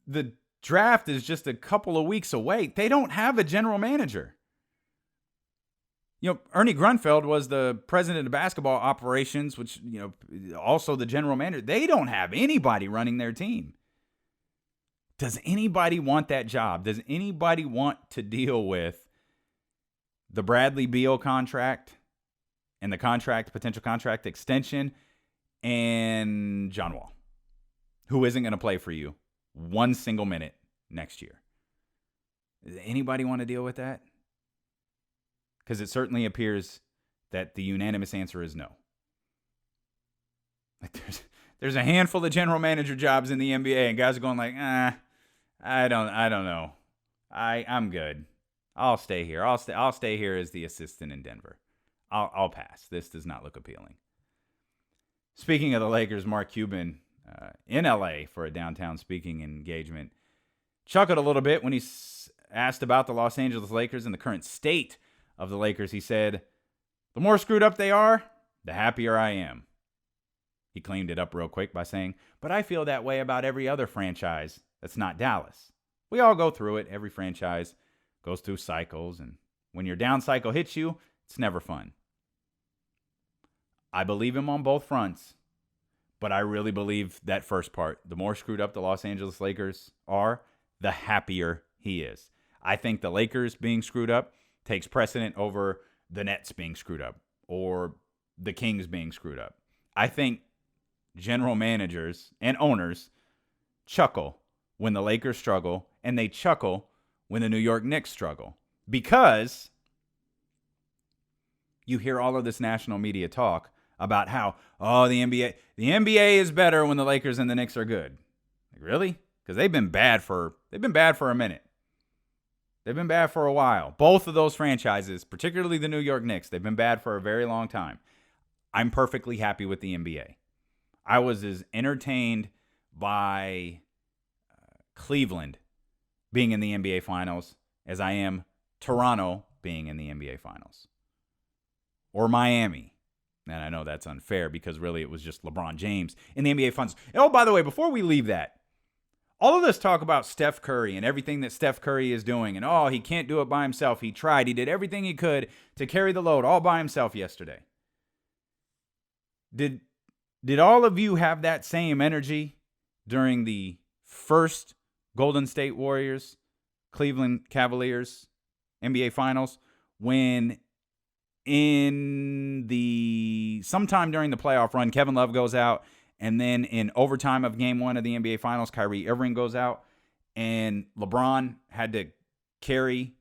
S3: the draft is just a couple of weeks away. They don't have a general manager. Ernie Grunfeld was the president of basketball operations, which, also the general manager. They don't have anybody running their team. Does anybody want that job? Does anybody want to deal with the Bradley Beal contract and the potential contract extension and John Wall, who isn't going to play for you one single minute next year? Does anybody want to deal with that? Because it certainly appears that the unanimous answer is no. There's a handful of general manager jobs in the NBA, and guys are going I don't know. I'm good. I'll stay here. I'll stay here as the assistant in Denver. I'll pass. This does not look appealing. Speaking of the Lakers, Mark Cuban in LA for a downtown speaking engagement chuckled a little bit when he asked about the Los Angeles Lakers and the current state of the Lakers. He said, "The more screwed up they are, the happier I am." He cleaned it up real quick by saying, "But I feel that way about every other franchise that's not Dallas. We all go through it. Every franchise goes through cycles, and when your down cycle hits you, it's never fun." I believe him on both fronts, but I really believe that first part. The more screwed up the Los Angeles Lakers are, the happier he is. I think the Lakers being screwed up takes precedent over the Nets being screwed up or the Kings being screwed up. I think general managers and owners chuckle when the Lakers struggle, and they chuckle when the New York Knicks struggle, because you hear all of this national media talk about how, the NBA is better when the Lakers and the Knicks are good. Like, really? Because they've been bad for a minute. They've been bad for a while. Both of those franchises, particularly the New York Knicks, they've been bad for a very long time. I'm perfectly happy with the NBA. I was as entertained by Cleveland being in the NBA Finals as I am Toronto being in the NBA Finals. Or Miami. And I know that's unfair because really it was just LeBron James in the NBA Finals. Oh, by the way, before we leave that, all of this talk about Steph Curry and everything that Steph Curry is doing, and he can't do it by himself. He tried. He did everything he could to carry the load all by himself yesterday. Did all of you have that same energy during the first Golden State Warriors, Cleveland Cavaliers NBA Finals, when sometime during the playoff run, Kevin Love goes out, and then in overtime of Game 1 of the NBA Finals, Kyrie Irving goes out, and LeBron had to carry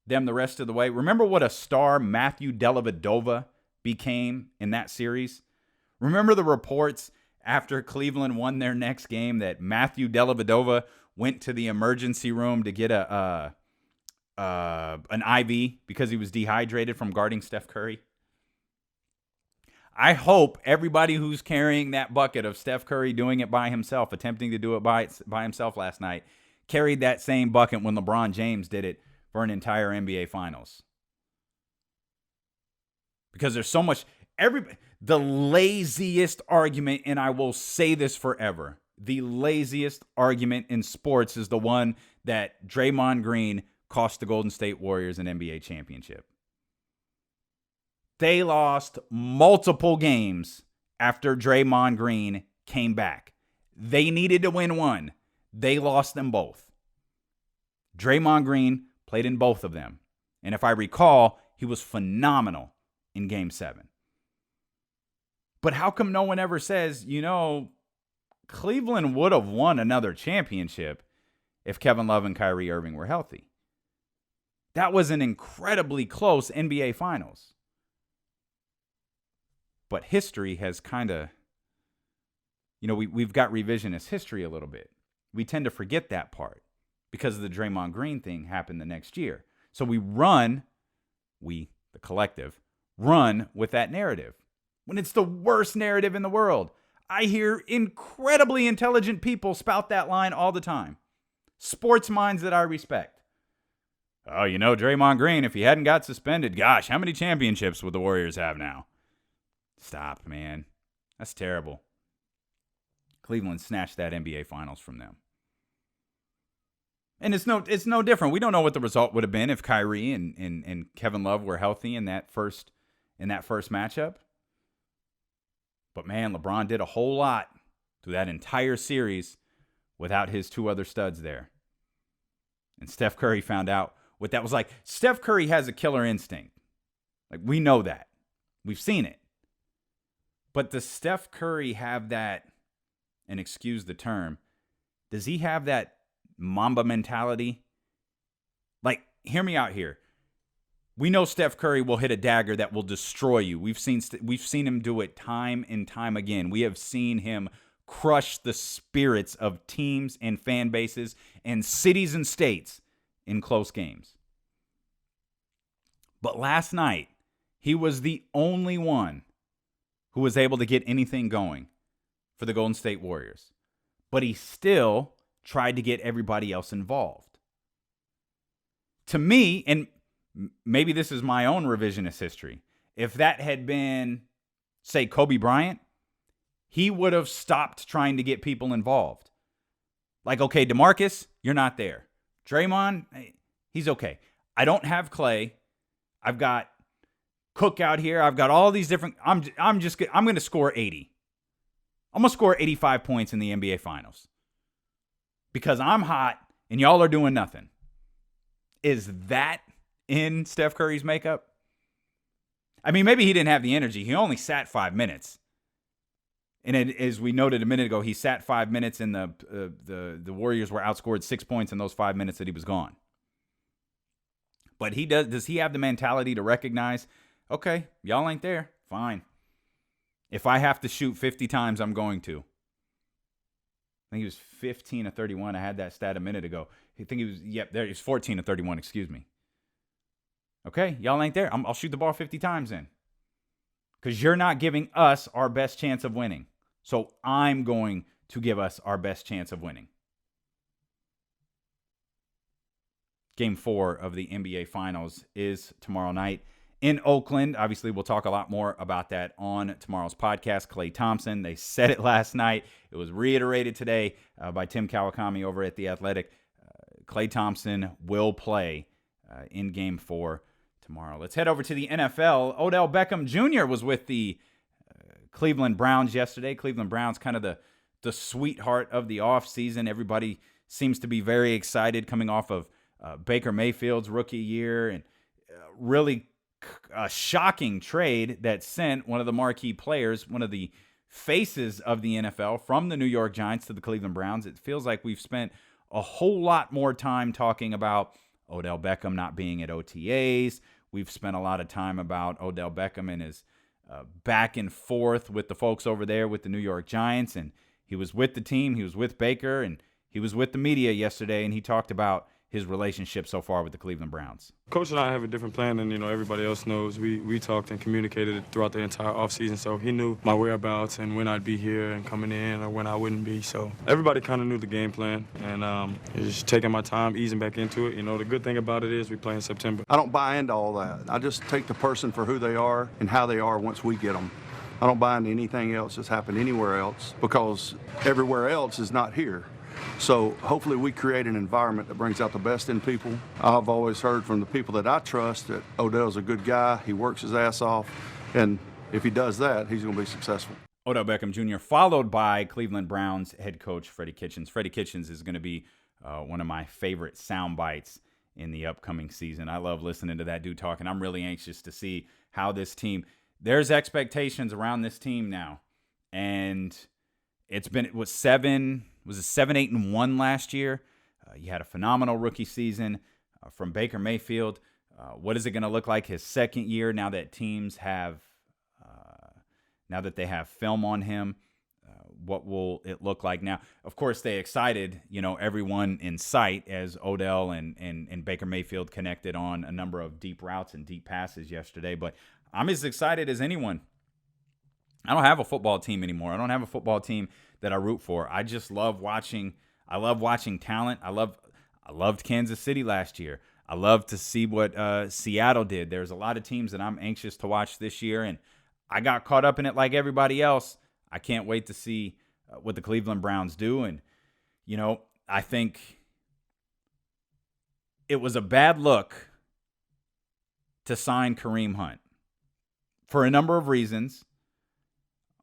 S3: them the rest of the way. Remember what a star Matthew Dellavedova became in that series? Remember the reports after Cleveland won their next game that Matthew Dellavedova went to the emergency room to get an IV because he was dehydrated from guarding Steph Curry? I hope everybody who's carrying that bucket of Steph Curry doing it by himself, attempting to do it by himself last night, carried that same bucket when LeBron James did it for an entire NBA Finals. Because there's so much... The laziest argument, and I will say this forever, the laziest argument in sports is the one that Draymond Green cost the Golden State Warriors an NBA championship. They lost multiple games after Draymond Green came back. They needed to win one. They lost them both. Draymond Green played in both of them. And if I recall, he was phenomenal in Game 7. But how come no one ever says, Cleveland would have won another championship if Kevin Love and Kyrie Irving were healthy? That was an incredibly close NBA Finals. But history has kind of, we've got revisionist history a little bit. We tend to forget that part because the Draymond Green thing happened the next year. So we, the collective, run with that narrative. When it's the worst narrative in the world. I hear incredibly intelligent people spout that line all the time. Sports minds that I respect. Oh, Draymond Green, if he hadn't got suspended, gosh, how many championships would the Warriors have now? Stop, man. That's terrible. Cleveland snatched that NBA Finals from them. And it's no different. We don't know what the result would have been if Kyrie and Kevin Love were healthy in that first matchup. But man, LeBron did a whole lot through that entire series without his two other studs there. And Steph Curry found out what that was like. Steph Curry has a killer instinct. We know that. We've seen it. But does Steph Curry have that, and excuse the term, does he have that Mamba mentality? Hear me out here. We know Steph Curry will hit a dagger that will destroy you. We've seen him do it time and time again. We have seen him crush the spirits of teams and fan bases and cities and states in close games. But last night, he was the only one who was able to get anything going for the Golden State Warriors. But he still tried to get everybody else involved. To me, and maybe this is my own revisionist history, if that had been, say, Kobe Bryant, he would have stopped trying to get people involved. Okay, DeMarcus, you're not there. Draymond, he's okay. I don't have Klay. I've got Cook out here. I've got all these different. I'm going to score 80. I'm going to score 85 points in the NBA Finals because I'm hot and y'all are doing nothing. Is that in Steph Curry's makeup? I mean, maybe he didn't have the energy. He only sat 5 minutes. And as we noted a minute ago, he sat 5 minutes and the Warriors were outscored 6 points in those 5 minutes that he was gone. But does he have the mentality to recognize, okay, y'all ain't there, fine. If I have to shoot 50 times, I'm going to. I think he was 15 of 31. I had that stat a minute ago. I think he was 14 of 31, excuse me. Okay, y'all ain't there. I'll shoot the ball 50 times then. Because you're not giving us our best chance of winning. So I'm going to give us our best chance of winning. Game 4 of the NBA Finals is tomorrow night in Oakland. Obviously, we'll talk a lot more about that on tomorrow's podcast. Klay Thompson, they said it last night. It was reiterated today by Tim Kawakami over at The Athletic. Klay Thompson will play in Game 4 tomorrow. Let's head over to the NFL. Odell Beckham Jr. was with the Cleveland Browns yesterday. Cleveland Browns, kind of the sweetheart of the offseason. Everybody seems to be very excited coming off of Baker Mayfield's rookie year, and really a shocking trade that sent one of the marquee players, one of the faces of the NFL, from the New York Giants to the Cleveland Browns. It feels like we've spent a whole lot more time talking about Odell Beckham not being at OTAs. We've spent a lot of time about Odell Beckham and his back and forth with the folks over there with the New York Giants. And he was with the team. He was with Baker. And he was with the media yesterday. And he talked about his relationship so far with the Cleveland Browns.
S8: Coach and I have a different plan than everybody else knows. We talked and communicated throughout the entire offseason, so he knew my whereabouts and when I'd be here and coming in or when I wouldn't be. So everybody kind of knew the game plan, and just taking my time, easing back into it. The good thing about it is we play in September.
S9: I don't buy into all that. I just take the person for who they are and how they are once we get them. I don't buy into anything else that's happened anywhere else because everywhere else is not here. So hopefully we create an environment that brings out the best in people. I've always heard from the people that I trust that Odell's a good guy. He works his ass off. And if he does that, he's going to be successful.
S3: Odell Beckham Jr. followed by Cleveland Browns head coach Freddie Kitchens. Freddie Kitchens is going to be one of my favorite sound bites in the upcoming season. I love listening to that dude talk, and I'm really anxious to see how this team – there's expectations around this team now. And it was 7-8-1 last year. You had a phenomenal rookie season from Baker Mayfield. What is it going to look like his second year now that teams have they have film on him? What will it look like now? Of course, they excited everyone in sight as Odell and Baker Mayfield connected on a number of deep routes and deep passes yesterday. But I'm as excited as anyone. I don't have a football team anymore. I don't have a football team that I root for. I just love watching. I love watching talent. I loved Kansas City last year. I love to see what Seattle did. There's a lot of teams that I'm anxious to watch this year, and I got caught up in it like everybody else. I can't wait to see what the Cleveland Browns do. And, I think it was a bad look to sign Kareem Hunt for a number of reasons.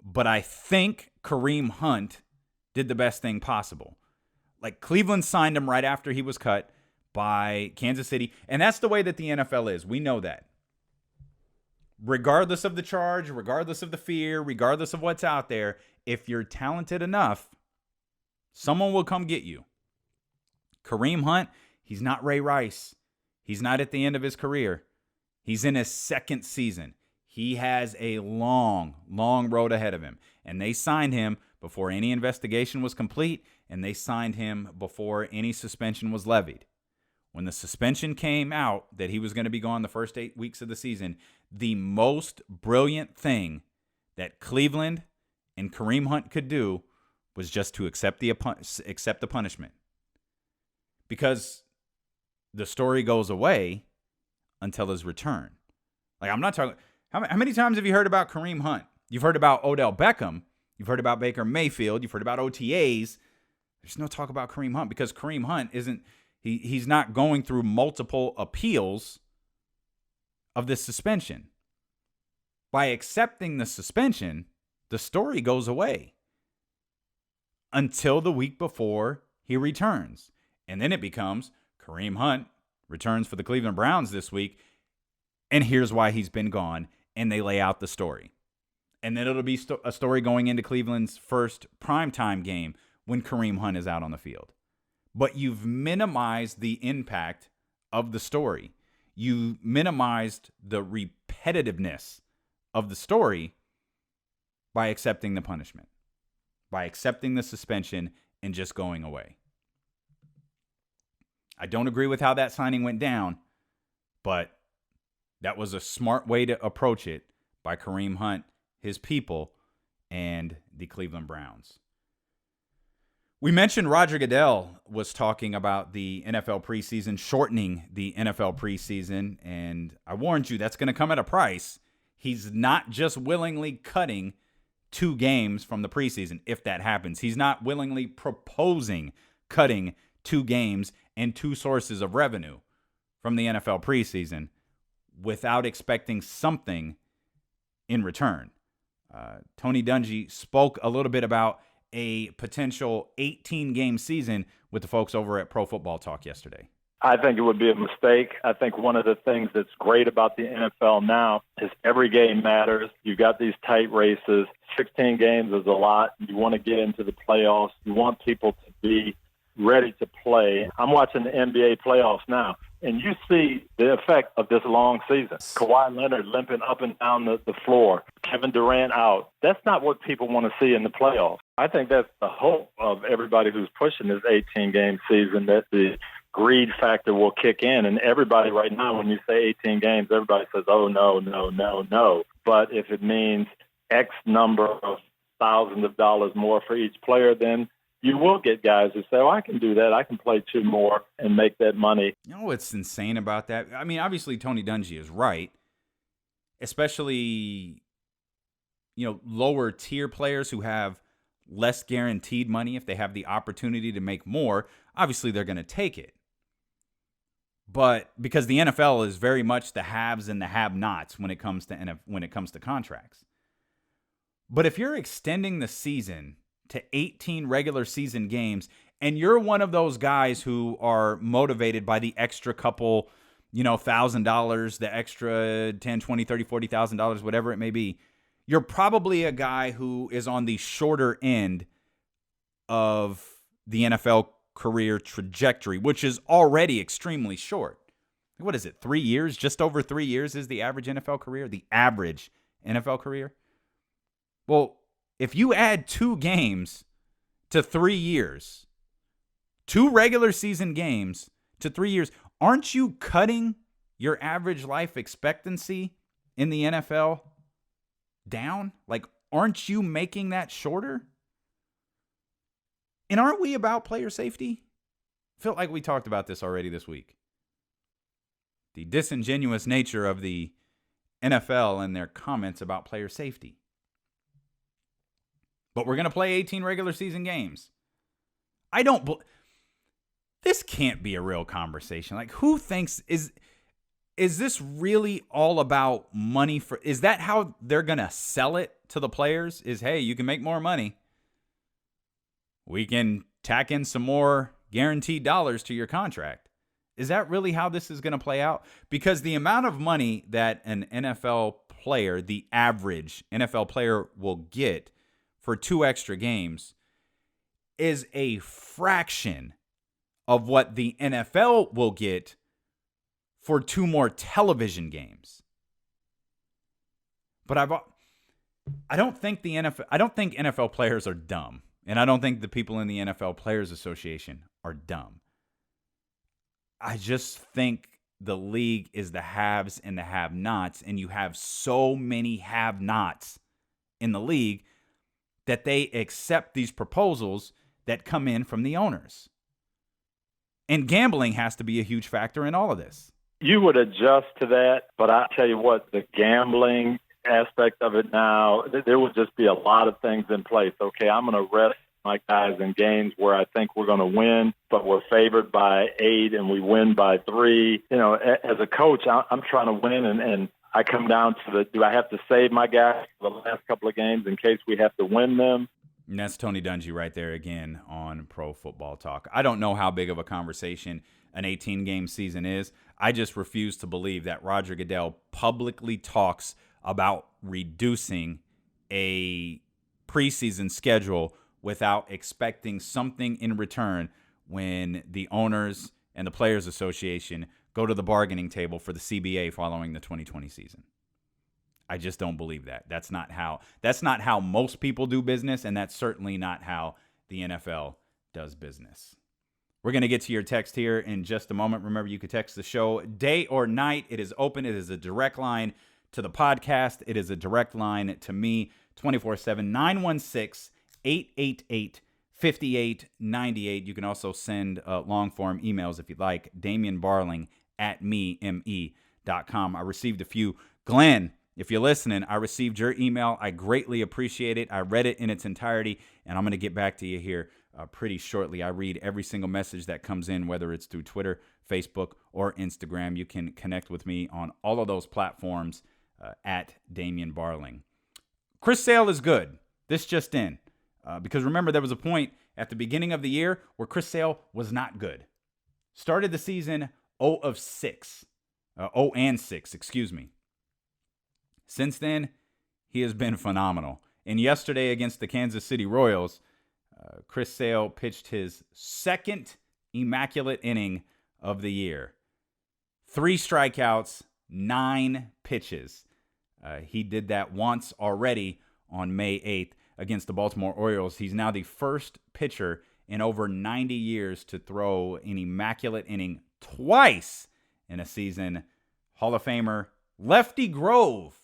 S3: But I think Kareem Hunt did the best thing possible. Like, Cleveland signed him right after he was cut by Kansas City. And that's the way that the NFL is. We know that. Regardless of the charge, regardless of the fear, regardless of what's out there, if you're talented enough, someone will come get you. Kareem Hunt, he's not Ray Rice. He's not at the end of his career. He's in his second season. He has a long, long road ahead of him. And they signed him before any investigation was complete, and they signed him before any suspension was levied. When the suspension came out that he was going to be gone the first 8 weeks of the season, the most brilliant thing that Cleveland and Kareem Hunt could do was just to accept the punishment. Because the story goes away until his return. Like, I'm not talking... How many times have you heard about Kareem Hunt? You've heard about Odell Beckham. You've heard about Baker Mayfield. You've heard about OTAs. There's no talk about Kareem Hunt because Kareem Hunt isn't... He's not going through multiple appeals of this suspension. By accepting the suspension, the story goes away until the week before he returns. And then it becomes Kareem Hunt returns for the Cleveland Browns this week, and here's why he's been gone, and they lay out the story. And then it'll be a story going into Cleveland's first primetime game when Kareem Hunt is out on the field. But you've minimized the impact of the story. You minimized the repetitiveness of the story by accepting the punishment, by accepting the suspension and just going away. I don't agree with how that signing went down, but that was a smart way to approach it by Kareem Hunt, his people, and the Cleveland Browns. We mentioned Roger Goodell was talking about the NFL preseason, shortening the NFL preseason, and I warned you that's going to come at a price. He's not just willingly cutting 2 games from the preseason, if that happens. He's not willingly proposing cutting 2 games and 2 sources of revenue from the NFL preseason without expecting something in return. Tony Dungy spoke a little bit about a potential 18-game season with the folks over at Pro Football Talk yesterday.
S10: I think it would be a mistake. I think one of the things that's great about the NFL now is every game matters. You've got these tight races. 16 games is a lot. You want to get into the playoffs. You want people to be ready to play. I'm watching the NBA playoffs now. And you see the effect of this long season. Kawhi Leonard limping up and down the floor, Kevin Durant out. That's not what people want to see in the playoffs. I think that's the hope of everybody who's pushing this 18-game season, that the greed factor will kick in. And everybody right now, when you say 18 games, everybody says, oh, no, no, no, no. But if it means X number of thousands of dollars more for each player, then you will get guys who say, oh, I can do that. I can play 2 more and make that money.
S3: You know what's insane about that? I mean, obviously, Tony Dungy is right, especially, lower tier players who have less guaranteed money. If they have the opportunity to make more, obviously they're going to take it. But because the NFL is very much the haves and the have-nots when it comes to contracts. But if you're extending the season to 18 regular season games, and you're one of those guys who are motivated by the extra couple, $1,000, the extra $10, $20, $30, $40,000, whatever it may be, you're probably a guy who is on the shorter end of the NFL career trajectory, which is already extremely short. What is it, 3 years? Just over 3 years is the average NFL career? The average NFL career? Well, if you add 2 games to 3 years, 2 regular season games to 3 years, aren't you cutting your average life expectancy in the NFL down? Like, aren't you making that shorter? And aren't we about player safety? I feel like we talked about this already this week. The disingenuous nature of the NFL and their comments about player safety. But we're going to play 18 regular season games. This can't be a real conversation. Like, who thinks, is this really all about money? Is that how they're going to sell it to the players? Is, hey, you can make more money. We can tack in some more guaranteed dollars to your contract. Is that really how this is going to play out? Because the amount of money that an NFL player, the average NFL player, will get for 2 extra games is a fraction of what the NFL will get for 2 more television games. But I don't think NFL players are dumb, and I don't think the people in the NFL Players Association are dumb. I just think the league is the haves and the have-nots, and you have so many have-nots in the league that they accept these proposals that come in from the owners. And gambling has to be a huge factor in all of this.
S10: You would adjust to that, but I tell you what, the gambling aspect of it now, there would just be a lot of things in place. Okay, I'm going to rest my guys in games where I think we're going to win, but we're favored by 8 and we win by 3. As a coach, I'm trying to win, and I come down to do I have to save my guys for the last couple of games in case we have to win them?
S3: And that's Tony Dungy right there again on Pro Football Talk. I don't know how big of a conversation an 18-game season is. I just refuse to believe that Roger Goodell publicly talks about reducing a preseason schedule without expecting something in return when the owners and the Players Association go to the bargaining table for the CBA following the 2020 season. I just don't believe that. That's not how most people do business, and that's certainly not how the NFL does business. We're going to get to your text here in just a moment. Remember, you can text the show day or night. It is open. It is a direct line to the podcast. It is a direct line to me, 24/7, 916-888-5898. You can also send long-form emails if you'd like, DamienBarling@me.com. I received a few. Glenn, if you're listening, I received your email. I greatly appreciate it. I read it in its entirety, and I'm going to get back to you here pretty shortly. I read every single message that comes in, whether it's through Twitter, Facebook, or Instagram. You can connect with me on all of those platforms at Damien Barling. Chris Sale is good. This just in. Because remember, there was a point at the beginning of the year where Chris Sale was not good. Started the season 0-6. 0-6, excuse me. Since then, he has been phenomenal. And yesterday against the Kansas City Royals, Chris Sale pitched his second immaculate inning of the year. 3 strikeouts, 9 pitches. He did that once already on May 8th against the Baltimore Orioles. He's now the first pitcher in over 90 years to throw an immaculate inning twice in a season. Hall of Famer Lefty Grove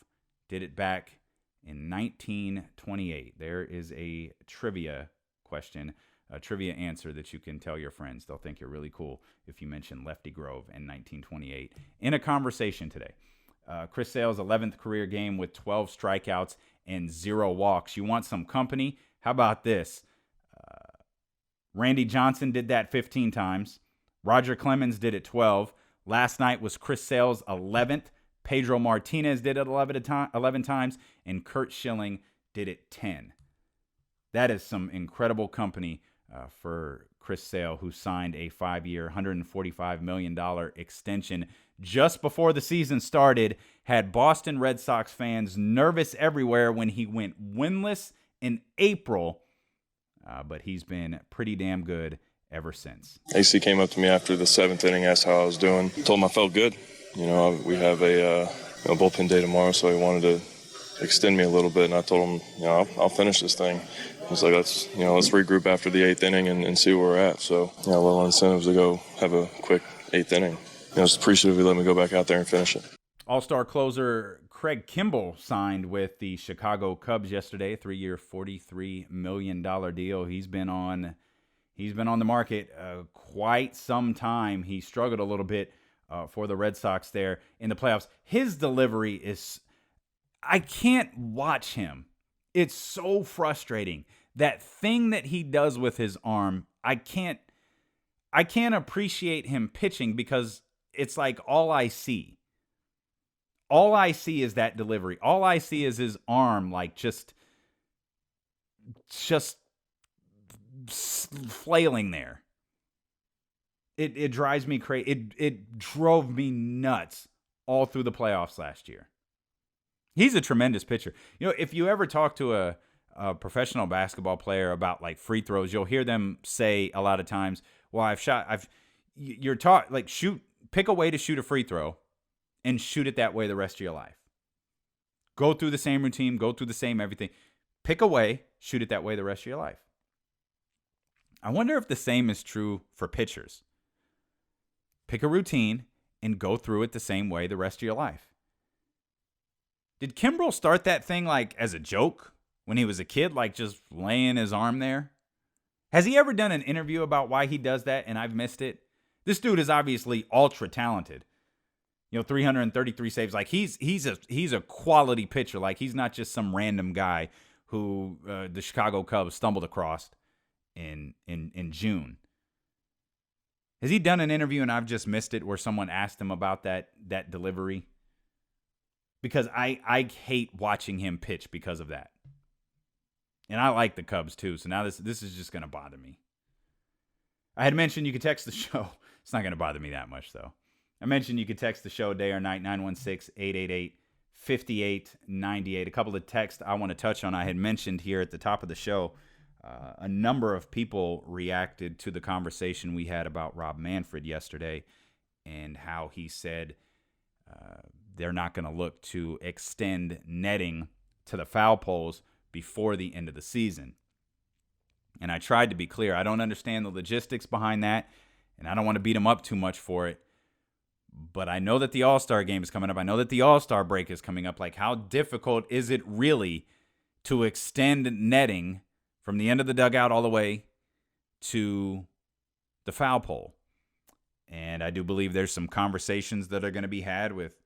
S3: did it back in 1928. There is a trivia question, a trivia answer that you can tell your friends. They'll think you're really cool if you mention Lefty Grove in 1928 in a conversation today. Chris Sale's 11th career game with 12 strikeouts and 0 walks. You want some company? How about this? Randy Johnson did that 15 times. Roger Clemens did it 12. Last night was Chris Sale's 11th. Pedro Martinez did it 11 times. And Curt Schilling did it 10. That is some incredible company for Chris Sale, who signed a 5-year, $145 million extension just before the season started, had Boston Red Sox fans nervous everywhere when he went winless in April, but he's been pretty damn good ever since.
S11: AC came up to me after the 7th inning, asked how I was doing. Told him I felt good. You know, we have a bullpen day tomorrow, so he wanted to extend me a little bit, and I told him, you know, I'll finish this thing. He's like, let's regroup after the 8th inning and see where we're at. So, you know, a little incentives to go have a quick 8th inning. I was appreciative he let me go back out there and finish it.
S3: All-star closer Craig Kimball signed with the Chicago Cubs yesterday, a 3-year, $43 million deal. He's been on the market quite some time. He struggled a little bit for the Red Sox there in the playoffs. His delivery is, I can't watch him. It's so frustrating. That thing that he does with his arm, I can't appreciate him pitching because it's like all I see. All I see is that delivery. All I see is his arm like just flailing there. It drives me crazy. It drove me nuts all through the playoffs last year. He's a tremendous pitcher. You know, if you ever talk to a professional basketball player about like free throws, you'll hear them say a lot of times, "Well, you're taught like pick a way to shoot a free throw and shoot it that way the rest of your life. Go through the same routine, go through the same everything. Pick a way, shoot it that way the rest of your life." I wonder if the same is true for pitchers. Pick a routine and go through it the same way the rest of your life. Did Kimball start that thing like as a joke when he was a kid, like just laying his arm there? Has he ever done an interview about why he does that and I've missed it? This dude is obviously ultra talented. You know, 333 saves. Like he's a quality pitcher. Like he's not just some random guy who the Chicago Cubs stumbled across in June. Has he done an interview and I've just missed it where someone asked him about that delivery? Because I hate watching him pitch because of that. And I like the Cubs too, so now this is just going to bother me. I had mentioned you could text the show. It's not going to bother me that much, though. I mentioned you could text the show day or night, 916-888-5898. A couple of texts I want to touch on. I had mentioned here at the top of the show, a number of people reacted to the conversation we had about Rob Manfred yesterday and how he said they're not going to look to extend netting to the foul poles before the end of the season. And I tried to be clear. I don't understand the logistics behind that, and I don't want to beat him up too much for it. But I know that the All-Star game is coming up. I know that the All-Star break is coming up. Like, how difficult is it really to extend netting from the end of the dugout all the way to the foul pole? And I do believe there's some conversations that are going to be had with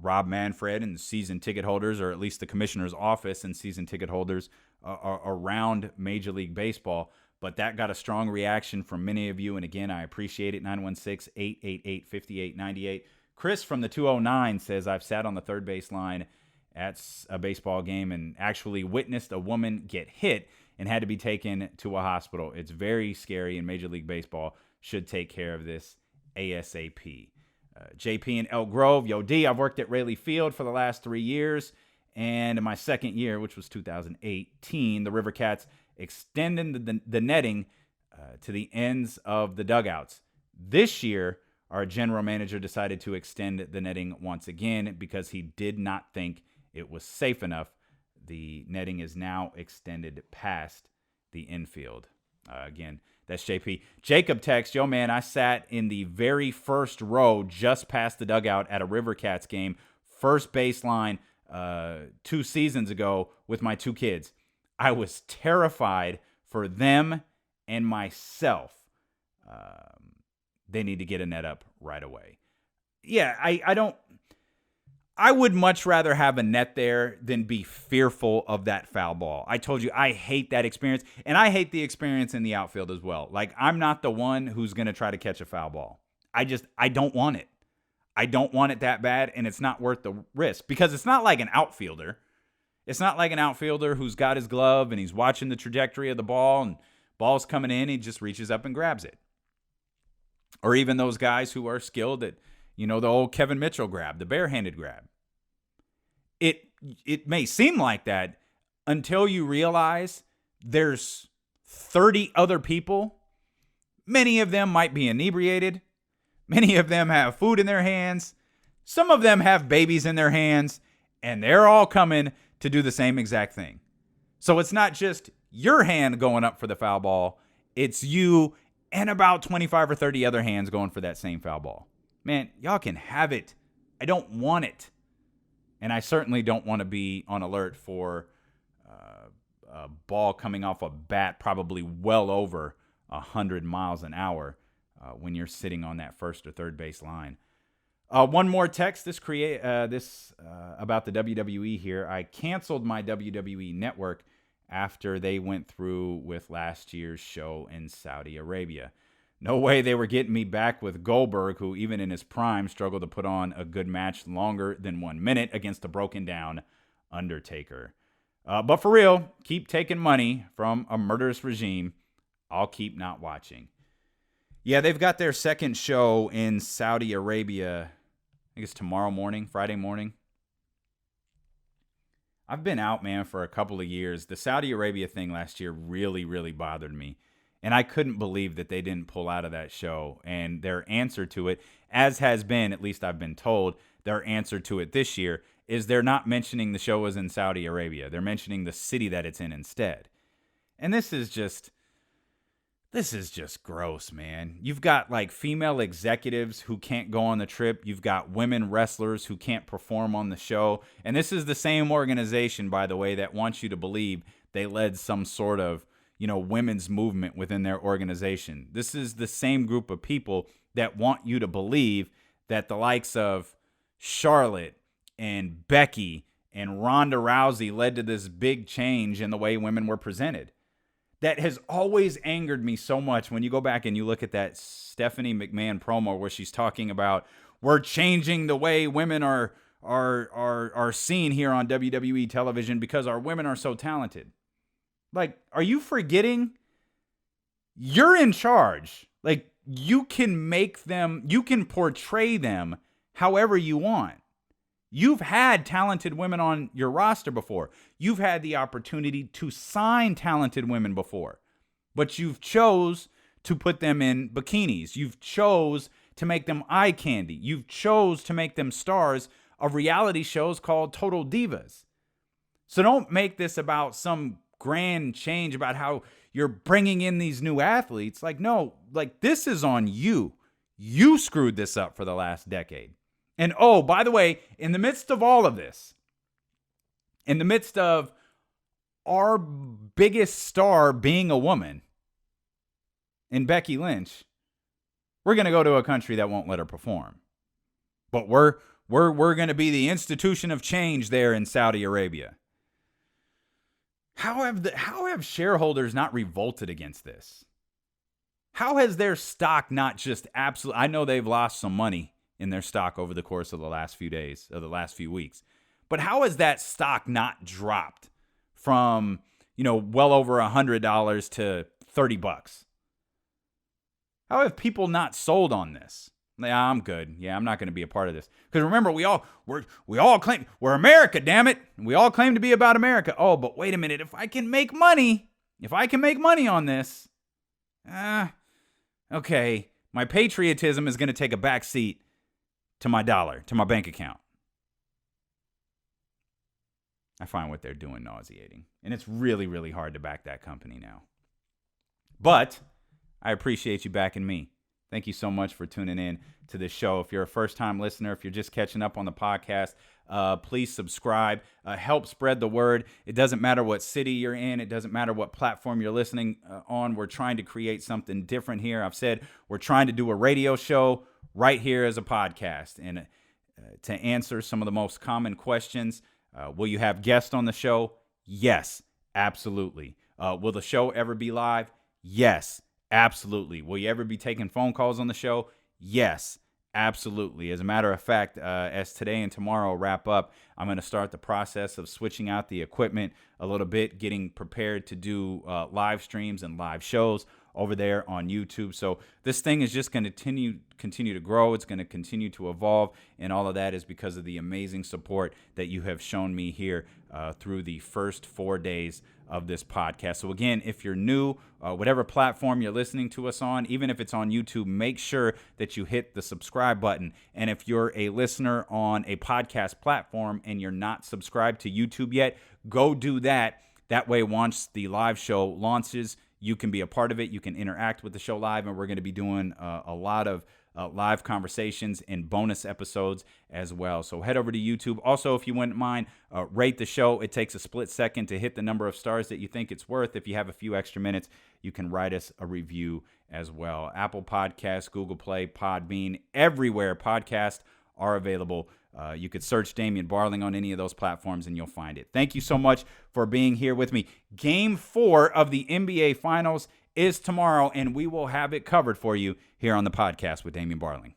S3: Rob Manfred and season ticket holders, or at least the commissioner's office and season ticket holders around Major League Baseball. But that got a strong reaction from many of you. And again, I appreciate it. 916-888-5898. Chris from the 209 says, I've sat on the third base line at a baseball game and actually witnessed a woman get hit and had to be taken to a hospital. It's very scary, and Major League Baseball should take care of this ASAP. JP in Elk Grove, yo D, I've worked at Rayleigh Field for the last 3 years, and in my second year, which was 2018, the River Cats extended the netting to the ends of the dugouts. This year, Our general manager decided to extend the netting once again because he did not think it was safe enough. The netting is now extended past the infield. Again, that's JP. Jacob text, yo, man, I sat in the very first row just past the dugout at a River Cats game, first baseline 2 seasons ago with my 2 kids. I was terrified for them and myself. They need to get a net up right away. Yeah, I would much rather have a net there than be fearful of that foul ball. I told you, I hate that experience, and I hate the experience in the outfield as well. Like, I'm not the one who's going to try to catch a foul ball. I don't want it. I don't want it that bad, and it's not worth the risk because it's not like an outfielder. It's not like an outfielder who's got his glove and he's watching the trajectory of the ball and ball's coming in, he just reaches up and grabs it. Or even those guys who are skilled at, the old Kevin Mitchell grab, the barehanded grab. It may seem like that until you realize there's 30 other people. Many of them might be inebriated. Many of them have food in their hands. Some of them have babies in their hands, and they're all coming to do the same exact thing. So it's not just your hand going up for the foul ball. It's you and about 25 or 30 other hands going for that same foul ball. Man, y'all can have it. I don't want it. And I certainly don't want to be on alert for a ball coming off a bat probably well over 100 miles an hour when you're sitting on that first or third base line. One more text about the WWE here. I canceled my WWE network after they went through with last year's show in Saudi Arabia. No way they were getting me back with Goldberg, who even in his prime struggled to put on a good match longer than 1 minute against a broken down Undertaker. But for real, keep taking money from a murderous regime. I'll keep not watching. Yeah, they've got their second show in Saudi Arabia. I think it's tomorrow morning, Friday morning. I've been out, man, for a couple of years. The Saudi Arabia thing last year really, really bothered me. And I couldn't believe that they didn't pull out of that show. And their answer to it, as has been, at least I've been told, their answer to it this year is they're not mentioning the show was in Saudi Arabia. They're mentioning the city that it's in instead. And this is just gross, man. You've got like female executives who can't go on the trip. You've got women wrestlers who can't perform on the show. And this is the same organization, by the way, that wants you to believe they led some sort of, women's movement within their organization. This is the same group of people that want you to believe that the likes of Charlotte and Becky and Ronda Rousey led to this big change in the way women were presented. That has always angered me so much when you go back and you look at that Stephanie McMahon promo where she's talking about we're changing the way women are seen here on WWE television because our women are so talented. Like, are you forgetting? You're in charge. Like, you can portray them however you want. You've had talented women on your roster before. You've had the opportunity to sign talented women before. But you've chose to put them in bikinis. You've chose to make them eye candy. You've chose to make them stars of reality shows called Total Divas. So don't make this about some grand change about how you're bringing in these new athletes. Like, no, like this is on you. You screwed this up for the last decade. And oh, by the way, in the midst of all of this, in the midst of our biggest star being a woman in Becky Lynch, we're going to go to a country that won't let her perform. But we're going to be the institution of change there in Saudi Arabia. How have shareholders not revolted against this? How has their stock not just absolutely... I know they've lost some money in their stock over the course of the last few days, of the last few weeks. But how has that stock not dropped from, well over $100 to $30? How have people not sold on this? Yeah, I'm good. Yeah, I'm not going to be a part of this. Because remember, we all claim we're America, damn it. We all claim to be about America. Oh, but wait a minute. If I can make money on this, okay, My patriotism is going to take a back seat to my dollar, to my bank account. I find what they're doing nauseating. And it's really, really hard to back that company now. But I appreciate you backing me. Thank you so much for tuning in to this show. If you're a first-time listener, if you're just catching up on the podcast, please subscribe. Help spread the word. It doesn't matter what city you're in. It doesn't matter what platform you're listening on. We're trying to create something different here. I've said we're trying to do a radio show right here as a podcast. And to answer some of the most common questions, will you have guests on the show? Yes, absolutely. Will the show ever be live? Yes, absolutely. Will you ever be taking phone calls on the show? Yes, absolutely. As a matter of fact, as today and tomorrow wrap up, I'm going to start the process of switching out the equipment a little bit, getting prepared to do live streams and live shows over there on YouTube. So this thing is just going to continue to grow. It's going to continue to evolve, and all of that is because of the amazing support that you have shown me here through the first 4 days of this podcast. So again, if you're new, whatever platform you're listening to us on, even if it's on YouTube, make sure that you hit the subscribe button. And if you're a listener on a podcast platform and you're not subscribed to YouTube yet, go do that. That way, once the live show launches, you can be a part of it. You can interact with the show live, and we're going to be doing a lot of live conversations and bonus episodes as well. So head over to YouTube. Also, if you wouldn't mind, rate the show. It takes a split second to hit the number of stars that you think it's worth. If you have a few extra minutes, you can write us a review as well. Apple Podcasts, Google Play, Podbean, everywhere podcasts are available. You could search Damien Barling on any of those platforms and you'll find it. Thank you so much for being here with me. Game 4 of the NBA Finals is tomorrow, and we will have it covered for you here on the podcast with Damien Barling.